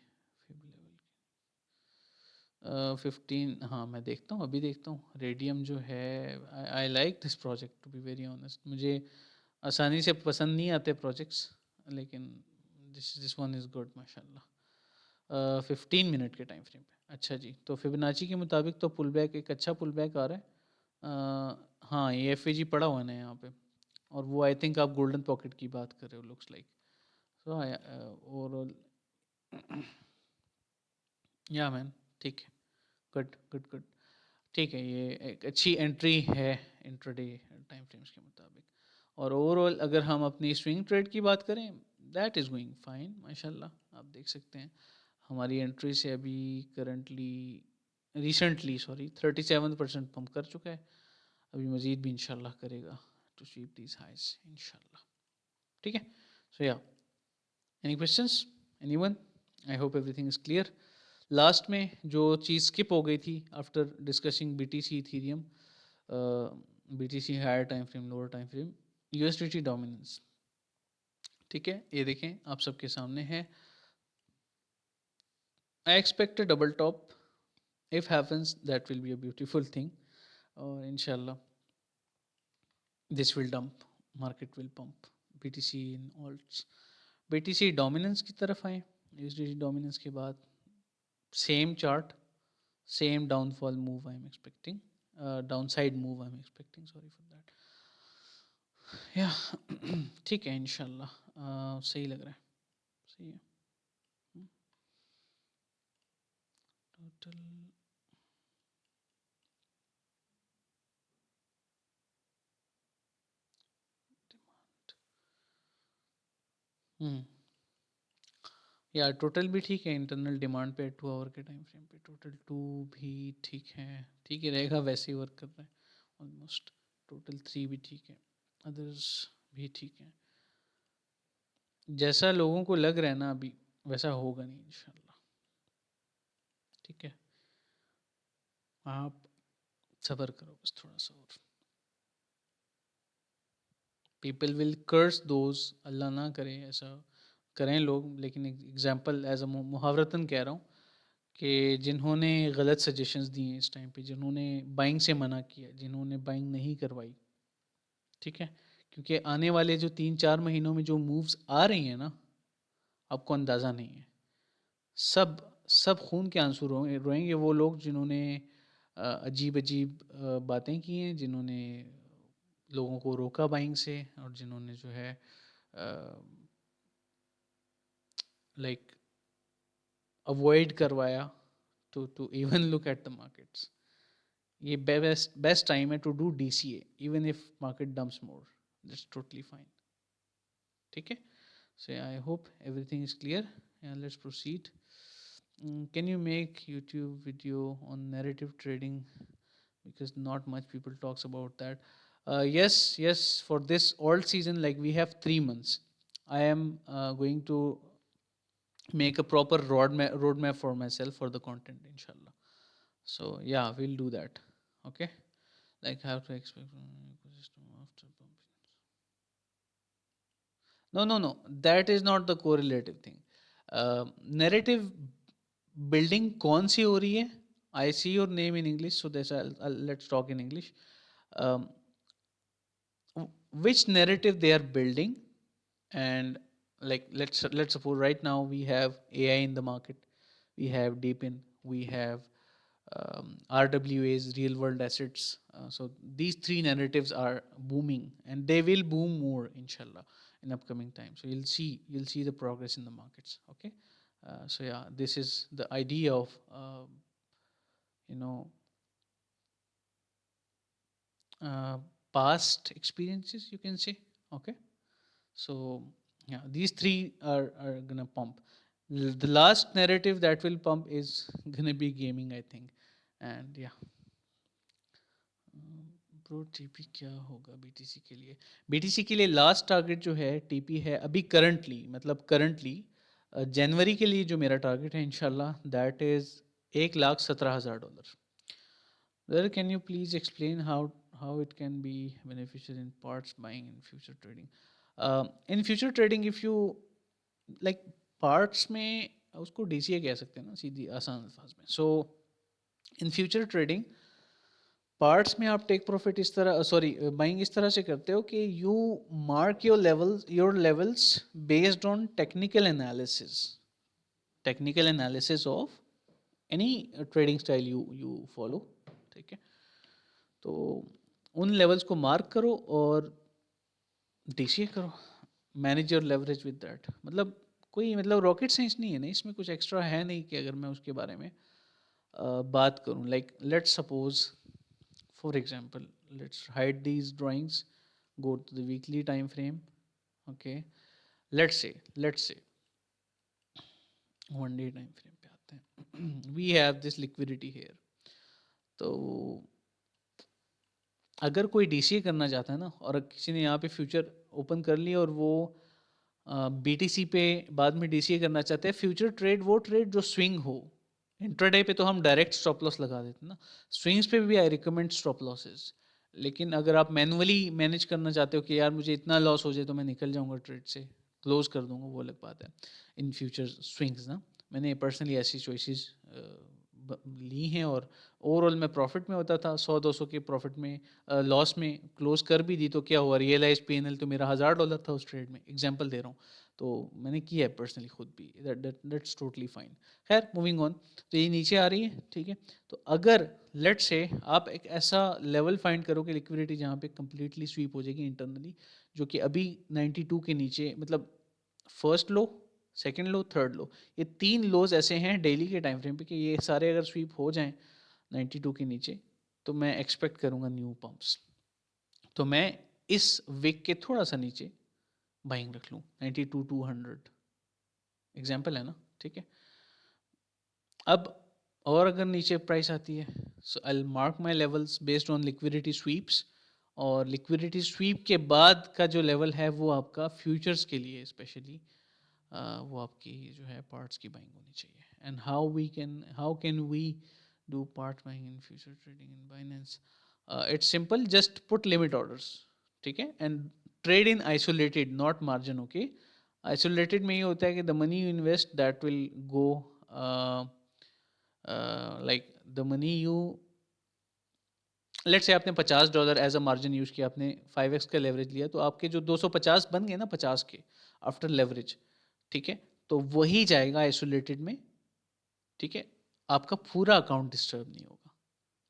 15, हाँ मैं देखता हूँ, अभी देखता हूँ। रेडियम जो है, I like this project to be very honest, मुझे आसानी से पसंद नहीं आते प्रोजेक्ट्स, लेकिन दिस वन इज़ गुड माशाल्लाह। 15 मिनट के टाइम फ्रेम पे, अच्छा जी। तो फिबोनाची के मुताबिक तो पुल बैक, एक अच्छा पुल बैक आ रहा है। हाँ ये FAG पड़ा हुआ है ना यहाँ पे, और वो आई थिंक आप गोल्डन पॉकेट की बात कर रहे हो, लुक्स लाइक। सो ओवरऑल या मैन, ठीक है, गुड गुड गुड, ठीक है, ये एक अच्छी एंट्री है इंट्राडे टाइम फ्रेम्स के मुताबिक। और ओवरऑल अगर हम अपनी स्विंग ट्रेड की बात करें, दैट इज़ गोइंग फाइन माशाल्लाह। आप देख सकते हैं हमारी एंट्री से अभी करंटली रिसेंटली सॉरी 37% पंप कर चुका है, अभी मज़ीद भी इंशाल्लाह करेगा टू स्वीप दीज हाइज इंशाल्लाह। ठीक है, so yeah any questions, anyone? I hope everything is clear. Last में जो चीज़ स्किप हो गई थी after discussing BTC Ethereum, BTC higher time frame lower time frame, USDT dominance. ठीक है, ये देखें आप सबके सामने है। I expect a double top, if happens that will be a beautiful thing, और इंशाल्लाह this will dump, market will pump BTC in alts. BTC dominance की तरफ आए, USDT डोमिनेंस के बाद same chart, same downfall move I'm expecting, downside move I'm expecting, sorry for that, yeah। ठीक है इंशाल्लाह, सही लग रहा है, सही है। टोटल या टोटल भी ठीक है, इंटरनल डिमांड पे 2 आवर के टाइम फ्रेम पे टोटल 2 भी ठीक है, ठीक ही रहेगा, वैसे ही वर्क कर रहा है ऑलमोस्ट। टोटल 3 भी ठीक है, अदर्स भी ठीक है। जैसा लोगों को लग रहा है ना अभी, वैसा होगा नहीं इंशाल्लाह। ठीक है, आप सबर करो बस थोड़ा सा और। पीपल विल कर्स दोज, अल्लाह ना करे ऐसा करें लोग, लेकिन एग्जाम्पल एज अ मुहावरतन कह रहा हूँ कि जिन्होंने गलत सजेशंस दिए इस टाइम पे, जिन्होंने बाइंग से मना किया, जिन्होंने बाइंग नहीं करवाई, ठीक है, क्योंकि आने वाले जो 3-4 महीनों में जो मूव्स आ रही हैं ना, आपको अंदाज़ा नहीं है। सब सब खून के आंसू रोएंगे वो लोग जिन्होंने अजीब अजीब बातें की हैं, जिन्होंने लोगों को रोका बाइंग से, और जिन्होंने जो है लाइक अवॉइड करवाया to even look at the markets. ये बेस्ट टाइम है to do DCA even if market dumps more, that's totally fine. ठीक है, so I hope everything is clear, let's proceed. Can you make YouTube video on narrative trading, because not much people talks about that? Yes, for this alt season, like we have 3 months, I am going to make a proper roadmap for myself for the content inshallah. So yeah, we'll do that. Okay, like how to expect from ecosystem after pumping. No, that is not the correlative thing. Narrative building कौन सी हो रही है? I see your name in English, so this let's talk in English. um, which narrative they are building, and like let's suppose right now we have AI in the market, we have Deepin, we have RWAs, real world assets. So these three narratives are booming, and they will boom more inshallah in upcoming time. So you'll see the progress in the markets. Okay, so yeah, this is the idea of you know uh, past experiences, you can say. Okay, so yeah, these three are gonna pump. The last narrative that will pump is gonna be gaming, I think, and yeah. Pro TP क्या होगा BTC के लिए? BTC के लिए last target जो है TP है अभी करंटली, मतलब करंटली जनवरी के लिए जो मेरा टारगेट है इंशाल्लाह, that is $1,17,000। There, can you please explain how it can be beneficial in parts buying in future trading? In future trading, if you like parts में उसको DCA कह सकते हैं ना सीधी आसान अल्फाज में। So in future trading, parts में आप टेक प्रॉफिट इस तरह, सॉरी बाइंग इस तरह से करते हो कि you mark your levels based on technical analysis of any trading style you follow. ठीक है, तो उन लेवल्स को मार्क करो और डीसीए करो, manage your leverage with that. मतलब कोई मतलब रॉकेट साइंस नहीं है ना इसमें, कुछ एक्स्ट्रा है नहीं कि अगर मैं उसके बारे में बात करूं। Like let's suppose for example, let's hide these drawings, go to the weekly time frame, okay, let's say one day time frame पे आते हैं। We have this liquidity here. तो अगर कोई डीसीए करना चाहता है ना, और किसी ने यहाँ पे फ्यूचर ओपन कर लिया और वो बीटीसी पे बाद में डीसीए करना चाहते हैं, फ्यूचर ट्रेड वो ट्रेड जो स्विंग हो। इंट्राडे पे तो हम डायरेक्ट स्टॉप लॉस लगा देते हैं ना, स्विंग्स पे भी आई रिकमेंड स्टॉप लॉसेस। लेकिन अगर आप मैनुअली मैनेज करना चाहते हो कि यार मुझे इतना लॉस हो जाए तो मैं निकल जाऊंगा ट्रेड से, क्लोज कर दूंगा, वो अलग बात है। इन फ्यूचर स्विंग्स ना, मैंने पर्सनली ऐसी चॉइसेस ली हैं, और ओवरऑल मैं प्रॉफिट में होता था, 100-200 के प्रॉफिट में, लॉस में क्लोज कर भी दी तो क्या हुआ, रियलाइज पीएनएल तो मेरा $1000 था उस ट्रेड में, एग्जांपल दे रहा हूँ। तो मैंने किया है पर्सनली खुद भी, दैट्स टोटली फाइन। खैर मूविंग ऑन, तो ये नीचे आ रही है, ठीक है। तो अगर लेट से आप एक ऐसा लेवल फाइंड करो कि लिक्विडिटी जहाँ पे कंप्लीटली स्वीप हो जाएगी इंटरनली, जो कि अभी 92 के नीचे, मतलब फर्स्ट लो, सेकंड लो, थर्ड लो, ये 3 लोज ऐसे हैं डेली के टाइम फ्रेम पे कि ये सारे अगर स्वीप हो जाएं 92 के नीचे, तो मैं एक्सपेक्ट करूंगा न्यू पंप्स। तो मैं इस विक के थोड़ा सा नीचे बाइंग रख लूँ, 92-200 एग्जाम्पल है ना, ठीक है। अब और अगर नीचे प्राइस आती है, so I mark my levels based on liquidity sweeps, और लिक्विडिटी स्वीप के बाद का जो लेवल है वो आपका फ्यूचर्स के लिए स्पेशली वो आपकी जो है पार्ट्स की बाइंग होनी चाहिए। And how can we do part buying in future trading in Binance? It's simple, just put limit orders, ठीक है, and trade in isolated, not margin, okay. Isolated में ये होता है कि the money you invest that will go, like the money you, let say आपने $50 as a margin use किया, आपने 5x का लेवरेज लिया, तो आपके जो 250 बन गए ना 50 के आफ्टर लेवरेज, ठीक है, तो वही जाएगा आइसोलेटेड में, ठीक है। आपका पूरा अकाउंट डिस्टर्ब नहीं होगा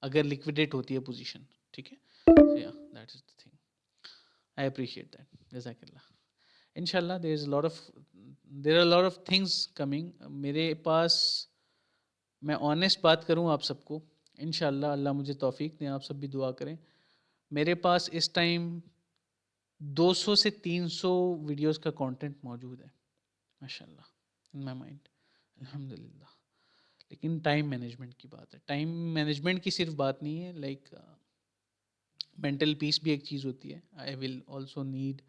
अगर लिक्विडेट होती है पोजीशन, ठीक है। Yeah that is the thing, I appreciate that, जज़ाकल्लाह। इंशाल्लाह there are lot of things coming मेरे पास। मैं ऑनेस्ट बात करूं आप सबको, इंशाल्लाह अल्लाह मुझे तौफीक दें, आप सब भी दुआ करें। मेरे पास इस टाइम 200 से 300 वीडियोस का कंटेंट मौजूद है माशाल्लाह, इन माय माइंड, अल्हम्दुलिल्लाह। लेकिन टाइम मैनेजमेंट की बात है, टाइम मैनेजमेंट की सिर्फ बात नहीं है, लाइक मेंटल पीस भी एक चीज़ होती है। I will also need,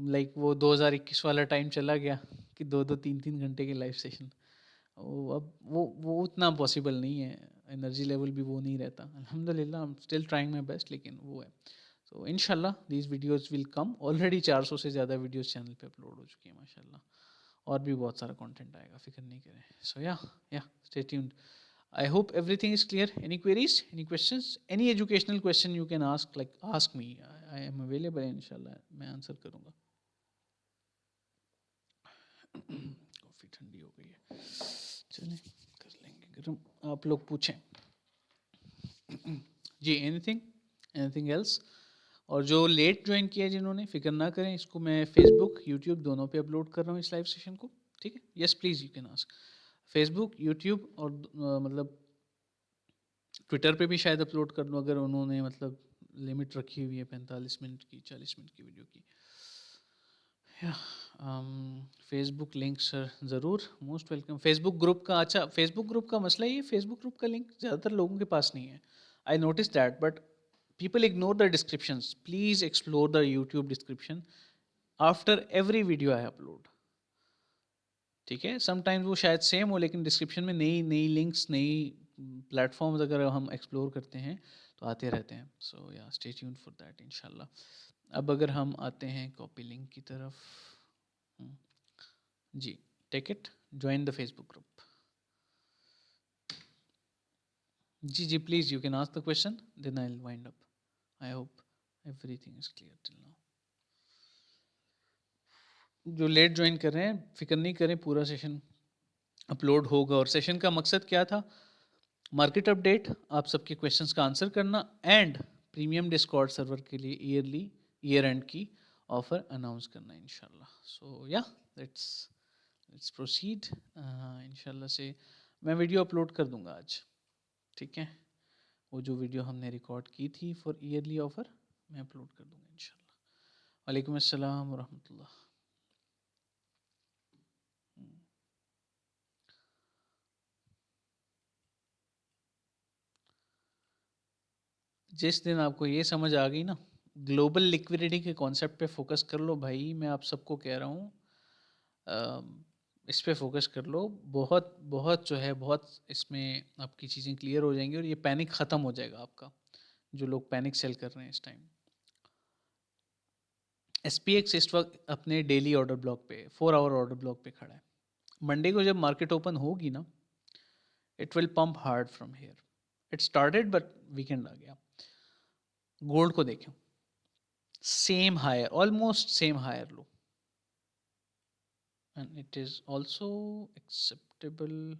like वो 2021 वाला टाइम चला गया कि 2-2 3-3 घंटे के लाइव सेशन, वो अब वो उतना पॉसिबल नहीं है, एनर्जी लेवल भी वो नहीं रहता। अल्हम्दुलिल्लाह I am still trying my best, लेकिन वो है। सो इंशाल्लाह these videos will come, already 400 से ज़्यादा वीडियोस चैनल पे अपलोड हो चुकी हैं माशाल्लाह, और भी बहुत सारा कंटेंट आएगा, फिक्र नहीं करें। सो या stay tuned. I hope everything is clear. Any queries? Any questions? Any educational question you can ask, like ask me. I am available, inshallah. मैं आंसर करूँगा। कॉफ़ी ठंडी हो गई है, चलें कर लेंगे गर्म। आप लोग पूछें जी, एनीथिंग एल्स? और जो लेट ज्वाइन किया जिन्होंने, फिक्र ना करें, इसको मैं फेसबुक यूट्यूब दोनों पे अपलोड कर रहा हूँ इस लाइव सेशन को, ठीक है। Yes please you can ask, Facebook YouTube, और मतलब ट्विटर पे भी शायद अपलोड कर दूँ अगर उन्होंने मतलब लिमिट रखी हुई है 45 मिनट की, 40 मिनट की वीडियो की। या फेसबुक लिंक सर ज़रूर, मोस्ट वेलकम। फेसबुक ग्रुप का, अच्छा फेसबुक ग्रुप का मसला ये, फेसबुक ग्रुप का लिंक ज़्यादातर लोगों के पास नहीं है, I notice that, but people ignore the descriptions. Please explore the YouTube description after every video I upload, ठीक है। समटाइम्स वो शायद सेम हो, लेकिन डिस्क्रिप्शन में नई नई लिंक्स, नई प्लेटफॉर्म्स अगर हम एक्सप्लोर करते हैं तो आते रहते हैं। सो या स्टे ट्यून्ड फॉर दैट इंशाल्लाह। अब अगर हम आते हैं कॉपी लिंक की तरफ, जी, take it, join the Facebook group. जी please you can ask the question, then I will wind up. I hope everything is clear till now. जो लेट ज्वाइन कर रहे हैं फिक्र नहीं करें, पूरा सेशन अपलोड होगा। और सेशन का मकसद क्या था? मार्केट अपडेट, आप सबके क्वेश्चंस का आंसर करना, एंड प्रीमियम डिस्कॉर्ड सर्वर के लिए ईयर एंड की, ऑफ़र अनाउंस करना है इंशाल्लाह। सो या लेट्स लेट्स प्रोसीड। इंशाल्लाह से मैं वीडियो अपलोड कर दूंगा आज, ठीक है। वो जो वीडियो हमने रिकॉर्ड की थी फॉर ईयरली ऑफ़र मैं अपलोड कर दूंगा इंशाल्लाह। वालेकुम अस्सलाम वरहमतुल्लाह। जिस दिन आपको ये समझ आ गई ना, ग्लोबल लिक्विडिटी के कॉन्सेप्ट पे फोकस कर लो भाई, मैं आप सबको कह रहा हूँ। इस पे फोकस कर लो, बहुत बहुत जो है बहुत इसमें आपकी चीज़ें क्लियर हो जाएंगी और ये पैनिक ख़त्म हो जाएगा आपका, जो लोग पैनिक सेल कर रहे हैं इस टाइम। SPX इस वक्त अपने डेली ऑर्डर ब्लॉक पे 4 आवर ऑर्डर ब्लॉक पे खड़ा है। मंडे को जब मार्केट ओपन होगी ना, it will pump hard from here. It started but weekend आ गया। गोल्ड को देखें, same higher, almost same higher low, and it is also acceptable.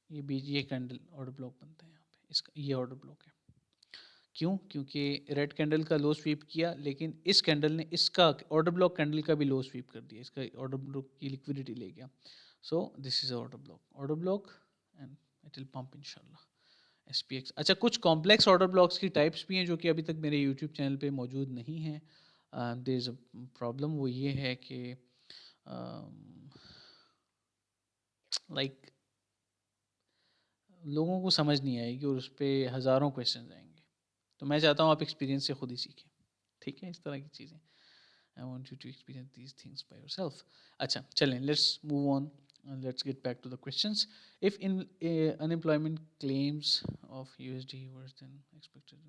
ये बीजीए कैंडल ऑर्डर ब्लॉक बनता है यहाँ पे, इसका ये ऑर्डर ब्लॉक है। क्यों? क्योंकि रेड कैंडल का लो स्वीप किया, लेकिन इस कैंडल ने इसका ऑर्डर ब्लॉक कैंडल का भी लो स्वीप कर दिया, इसका ऑर्डर ब्लॉक की लिक्विडिटी ले गया। So this is order block and it will pump इंशाल्लाह। SPX, अच्छा कुछ कॉम्प्लेक्स ऑर्डर ब्लॉक्स की टाइप्स भी हैं जो कि अभी तक मेरे यूट्यूब चैनल पे मौजूद नहीं हैं। देयर इज़ अ प्रॉब्लम, वो ये है कि लाइक लोगों को समझ नहीं आएगी और उस पर हज़ारों क्वेश्चन आएंगे। तो मैं चाहता हूँ आप एक्सपीरियंस से खुद ही सीखें, ठीक है, इस तरह की चीज़ें। I want you to experience these things by yourself. अच्छा चलें, let's move on, let's get back to the questions. If in unemployment claims of USD worse than expected,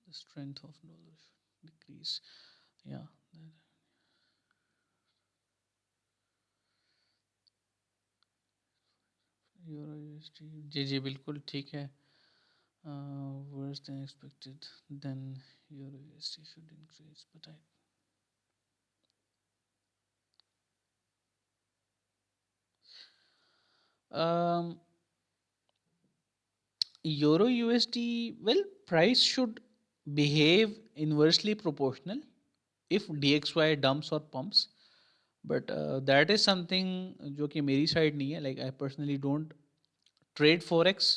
the strength of dollar should decrease. Yeah, euro USD, जी जी बिल्कुल ठीक है। Worse than expected, then euro USD should increase, but I um, euro USD, well, price should behave inversely proportional if DXY dumps or pumps, but that is something जो कि मेरी side नहीं है। Like I personally don't trade forex.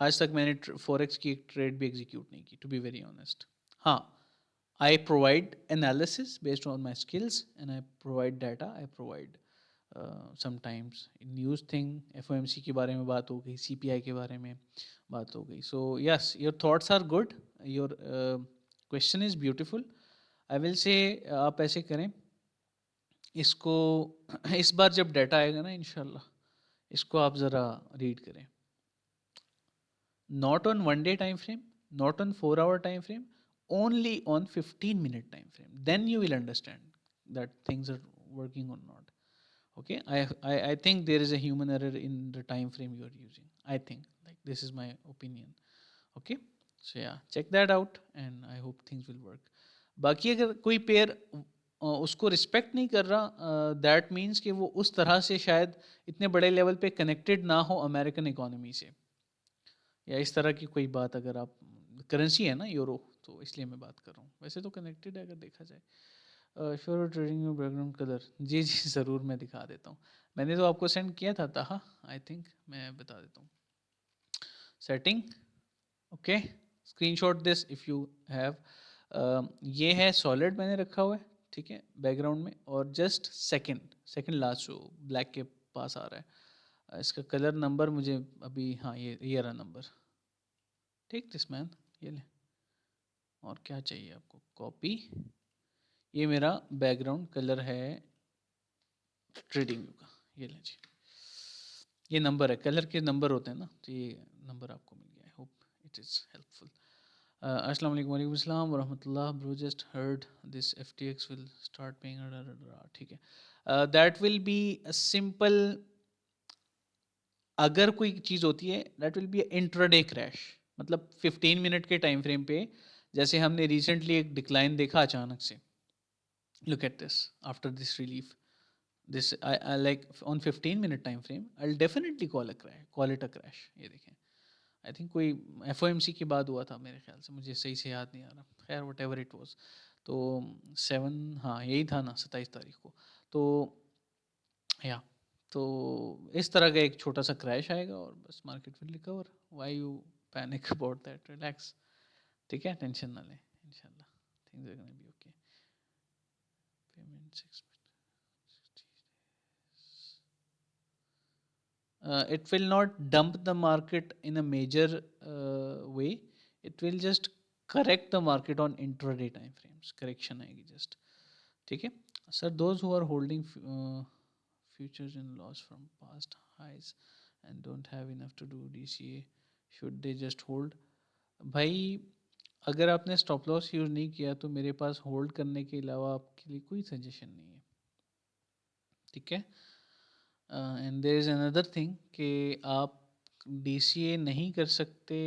आज तक मैंने forex की एक ट्रेड भी एग्जीक्यूट नहीं की, टू बी वेरी ऑनेस्ट। हाँ, I provide analysis based on my skills and I provide data, I provide sometimes news thing, FOMC के बारे में बात हो गई, CPI के बारे में बात हो गई। So yes, your thoughts are good, your question is beautiful. I will say आप ऐसे करें इसको, इस बार जब डाटा आएगा ना इंशाल्लाह, इसको आप ज़रा रीड करें। Not on 1 day time frame, not on 4 hour time frame, only on 15-minute time frame. Then you will understand that things are working or not. Okay, I think there is a human error in the time frame you are using. I think, like, this is my opinion. Okay, so yeah, check that out and I hope things will work. बाकी अगर कोई pair उसको respect नहीं कर रहा, that means कि वो उस तरह से शायद इतने बड़े लेवल पे कनेक्टेड ना हो अमेरिकन इकोनॉमी से, या इस तरह की कोई बात। अगर आप, करेंसी है ना यूरो, तो इसलिए मैं बात कर रहा हूँ, वैसे तो कनेक्टेड है अगर देखा जाए। श्योर ट्रेडिंग बैकग्राउंड कलर, जी जी ज़रूर मैं दिखा देता हूँ। मैंने तो आपको सेंड किया था ताहा, आई थिंक मैं बता देता हूँ। Setting, okay, screenshot this if you have. ये है सॉलिड मैंने रखा हुआ है, ठीक है, बैकग्राउंड में, और जस्ट सेकंड लास्ट जो ब्लैक के पास आ रहा है, इसका कलर नंबर मुझे अभी, हाँ ये रहा नंबर। टेक दिस मैन, ये ले, और क्या चाहिए आपको, कॉपी। ये मेरा बैकग्राउंड कलर है ट्रेडिंग व्यू का, ये ले जी। ये नंबर है, कलर के नंबर होते हैं ना, तो ये नंबर आपको मिल गया। I hope it is helpful. अस्सलाम वालेकुम, वालेकुम अस्सलाम व रहमतुल्लाह। Bro just heard this FTX will start paying, ठीक है। That will be a simple, अगर कोई चीज़ होती है that will B intraday crash, मतलब 15 मिनट के टाइम फ्रेम पे, जैसे हमने रिसेंटली एक डिक्लाइन देखा अचानक से। Look at this, after this relief, this I like on 15 minute time frame I will definitely call it a crash. ये देखें, आई थिंक कोई FOMC के बाद हुआ था मेरे ख्याल से, मुझे सही से याद नहीं आ रहा, खैर वट एवर इट वॉज। तो 7, हाँ यही था ना 27 तारीख को। तो या तो इस तरह का एक छोटा सा क्रैश आएगा और बस market will recover. Why you panic about that, relax. ठीक है, टेंशन ना लें, इंशाल्लाह things are gonna be okay. Payment 6 it will not dump the market in a major way. It will just correct the market on intraday time frames, correction आएगी just। ठीक है sir, those who are holding futures in loss from past highs and don't have enough to do DCA, should they just hold? भाई अगर आपने stop loss use नहीं किया तो मेरे पास होल्ड करने के अलावा आपके लिए कोई सजेशन नहीं है। ठीक है, and there is another thing कि आप डीसीए नहीं कर सकते,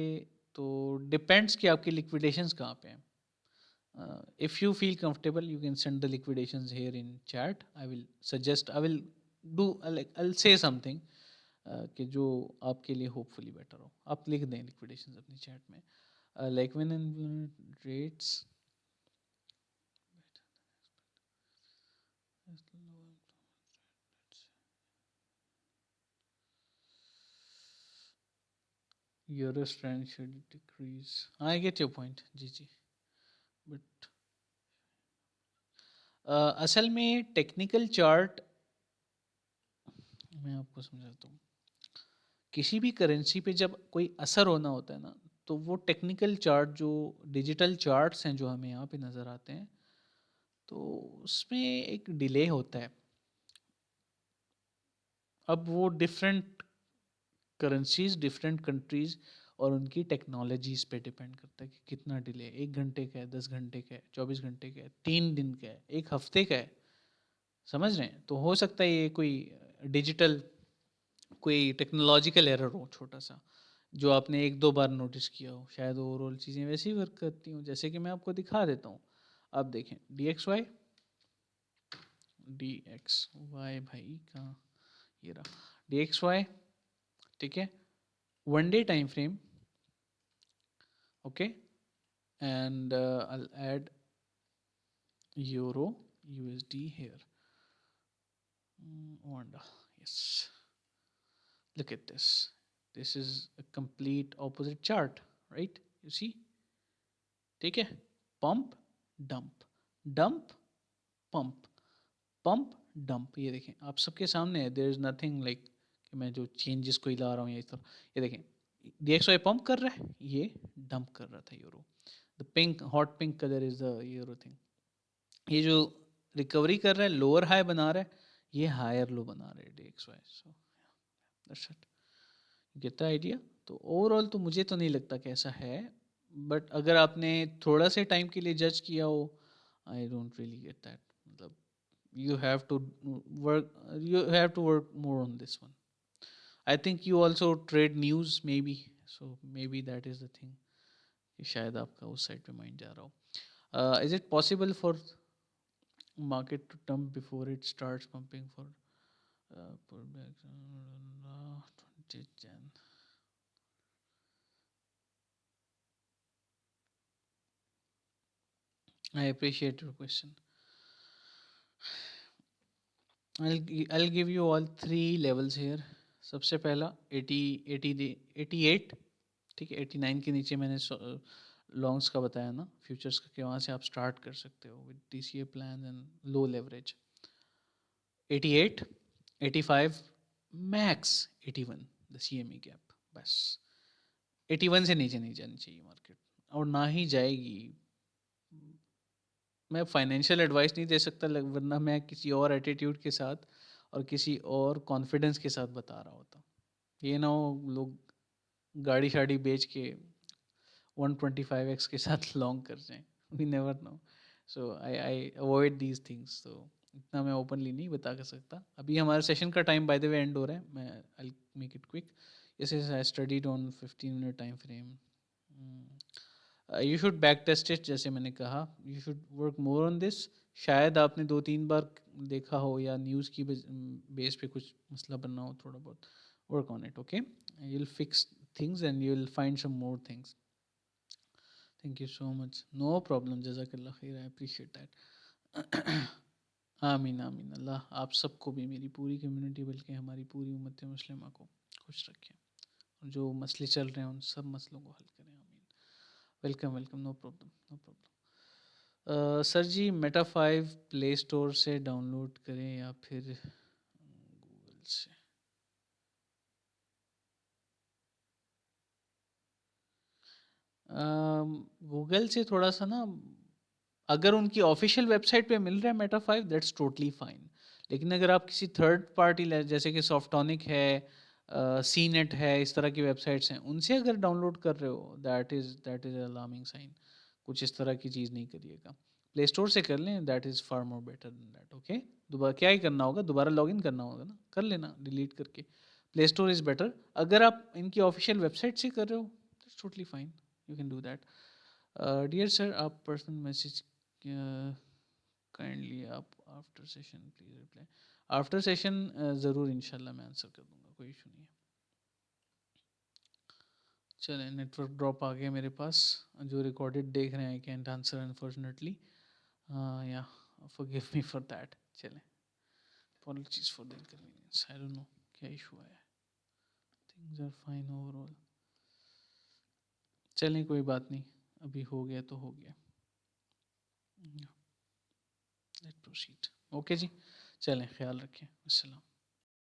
तो डिपेंड्स कि आपकी लिक्विडेशंस कहाँ पे हैं। If you feel comfortable you can send the liquidations here in chat. I will suggest, I will do, I will say something कि जो आपके लिए होपफुली बेटर हो। आप लिख दें लिक्विडेशंस अपनी चैट में, like when in rates euro strength should decrease. I get your point जी जी, बट असल में टेक्निकल चार्ट मैं आपको समझाता हूँ। किसी भी करेंसी पे जब कोई असर होना होता है ना, तो वो टेक्निकल चार्ट जो डिजिटल चार्ट्स हैं जो हमें यहाँ पे नज़र आते हैं, तो उसमें एक डिले होता है। अब वो डिफरेंट करेंसीज, डिफरेंट कंट्रीज़ और उनकी टेक्नोलॉजीज़ पे डिपेंड करता है कि कितना डिले है। 1 घंटे का है, 10 घंटे का है, 24 घंटे का है, 3 दिन का है, 1 हफ्ते का है। समझ रहे हैं? तो हो सकता है ये कोई डिजिटल, कोई टेक्नोलॉजिकल एरर हो छोटा सा, जो आपने 1-2 बार नोटिस किया हो। शायद ओवरऑल चीज़ें वैसे ही वर्क करती हूँ, जैसे कि मैं आपको दिखा देता हूँ। आप देखें डी एक्स वाई भाई कहाँ, ये रहा DXY। ठीक है, 1 day time frame. Okay, and I'll add euro USD here। Wanda, yes, look at this. This is a complete opposite chart, right? You see? ठीक है, pump dump, dump pump, pump dump. ये देखें आप सबके सामने है, देयर इज नथिंग लाइक कि मैं जो चेंजेस कोई ला रहा हूँ या इस तरह। ये देखें, DXY पंप कर रहा है, ये डंप कर रहा था euro. The pink, hot pink colour is the euro thing. ये जो रिकवरी कर रहा है, लोअर हाई बना रहा है, ये हायर लो बना रहा है DXY। So that's it, gate the idea. तो ओवरऑल तो मुझे तो नहीं लगता कि ऐसा है, बट अगर आपने थोड़ा से टाइम के लिए जज किया हो, I don't really get that. मतलब you have to work, you have to work more on this one. I think you also trade news maybe, so maybe that is the thing कि शायद आपका उस साइड पे mind जा रहा हो। Is it possible for market to dump before it starts pumping for pullbacks? 20 Jan. I appreciate your question. I'll give you all 3 levels here. सबसे पहला 80, 88। ठीक है, 89 के नीचे मैंने लॉन्ग्स का बताया ना, फ्यूचर्स का, कि वहाँ से आप स्टार्ट कर सकते हो with DCA plan and low leverage. 88, 85, max 81 the CME gap, बस 81 से नीचे नहीं जानी चाहिए मार्केट, और ना ही जाएगी। मैं फाइनेंशियल एडवाइस नहीं दे सकता, वरना मैं किसी और एटीट्यूड के साथ और किसी और कॉन्फिडेंस के साथ बता रहा होता। ये ना हो लोग गाड़ी शाड़ी बेच के 125x के साथ लॉन्ग कर जाएं, we never know. So I avoid these things. तो इतना मैं ओपनली नहीं बता कर सकता। अभी हमारे सेशन का time by the way end हो रहा है, मैं I make it quick. This is I studied on 15 minute time frame. You should back test it, जैसे मैंने कहा, you should work more on this. शायद आपने 2-3 बार देखा हो या न्यूज़ की बेस पे कुछ मसला बनना हो, थोड़ा बहुत work on it. Okay, you will fix things and you will find some more things thank you so much, no problem, जज़ाकल्लाह खैर, आई अप्रिशिएट दैट। आमीन आमीन, अल्लाह आप सबको भी, मेरी पूरी कम्युनिटी, बल्कि हमारी पूरी उम्मत मुस्लिमा को खुश रखें, और जो मसले चल रहे हैं उन सब मसलों को हल करें, आमीन। Welcome welcome, no problem no problem. Sir जी, मेटा 5 प्ले स्टोर से डाउनलोड करें या फिर गूगल से? गूगल से थोड़ा सा ना, अगर उनकी ऑफिशियल वेबसाइट पे मिल रहा है मेटा 5, दैट्स टोटली फाइन। लेकिन अगर आप किसी थर्ड पार्टी, जैसे कि सॉफ्टोनिक है, सी नेट है, इस तरह की वेबसाइट्स हैं, उनसे अगर डाउनलोड कर रहे हो, दैट इज़ अलार्मिंग साइन। कुछ इस तरह की चीज़ नहीं करिएगा, प्ले स्टोर से कर लें, that is far more better than that. Okay, दोबारा क्या ही करना होगा, दोबारा लॉगिन करना होगा ना, कर लेना डिलीट करके। Play store is better. अगर आप इनकी ऑफिशियल वेबसाइट से कर रहे हो, that's totally fine, you can do that. Dear sir, आप पर्सनल मैसेज काइंडली, आप after session please reply. After session ज़रूर इंशाल्लाह मैं आंसर कर दूंगा, कोई इशू नहीं है। चलें, नेटवर्क ड्रॉप आ गया मेरे पास, जो रिकॉर्डेड देख रहे हैं, आई कैंट आंसर अनफॉर्चुनेटली, या फॉरगिव मी फॉर दैट। चलें, apologies for the inconvenience, I don't know क्या इशू है, थिंग्स आर फाइन ओवरऑल। चलें, कोई बात नहीं, अभी हो गया तो हो गया, लेट प्रोसीड। ओके जी, चलें, ख्याल रखें, अस्सलाम।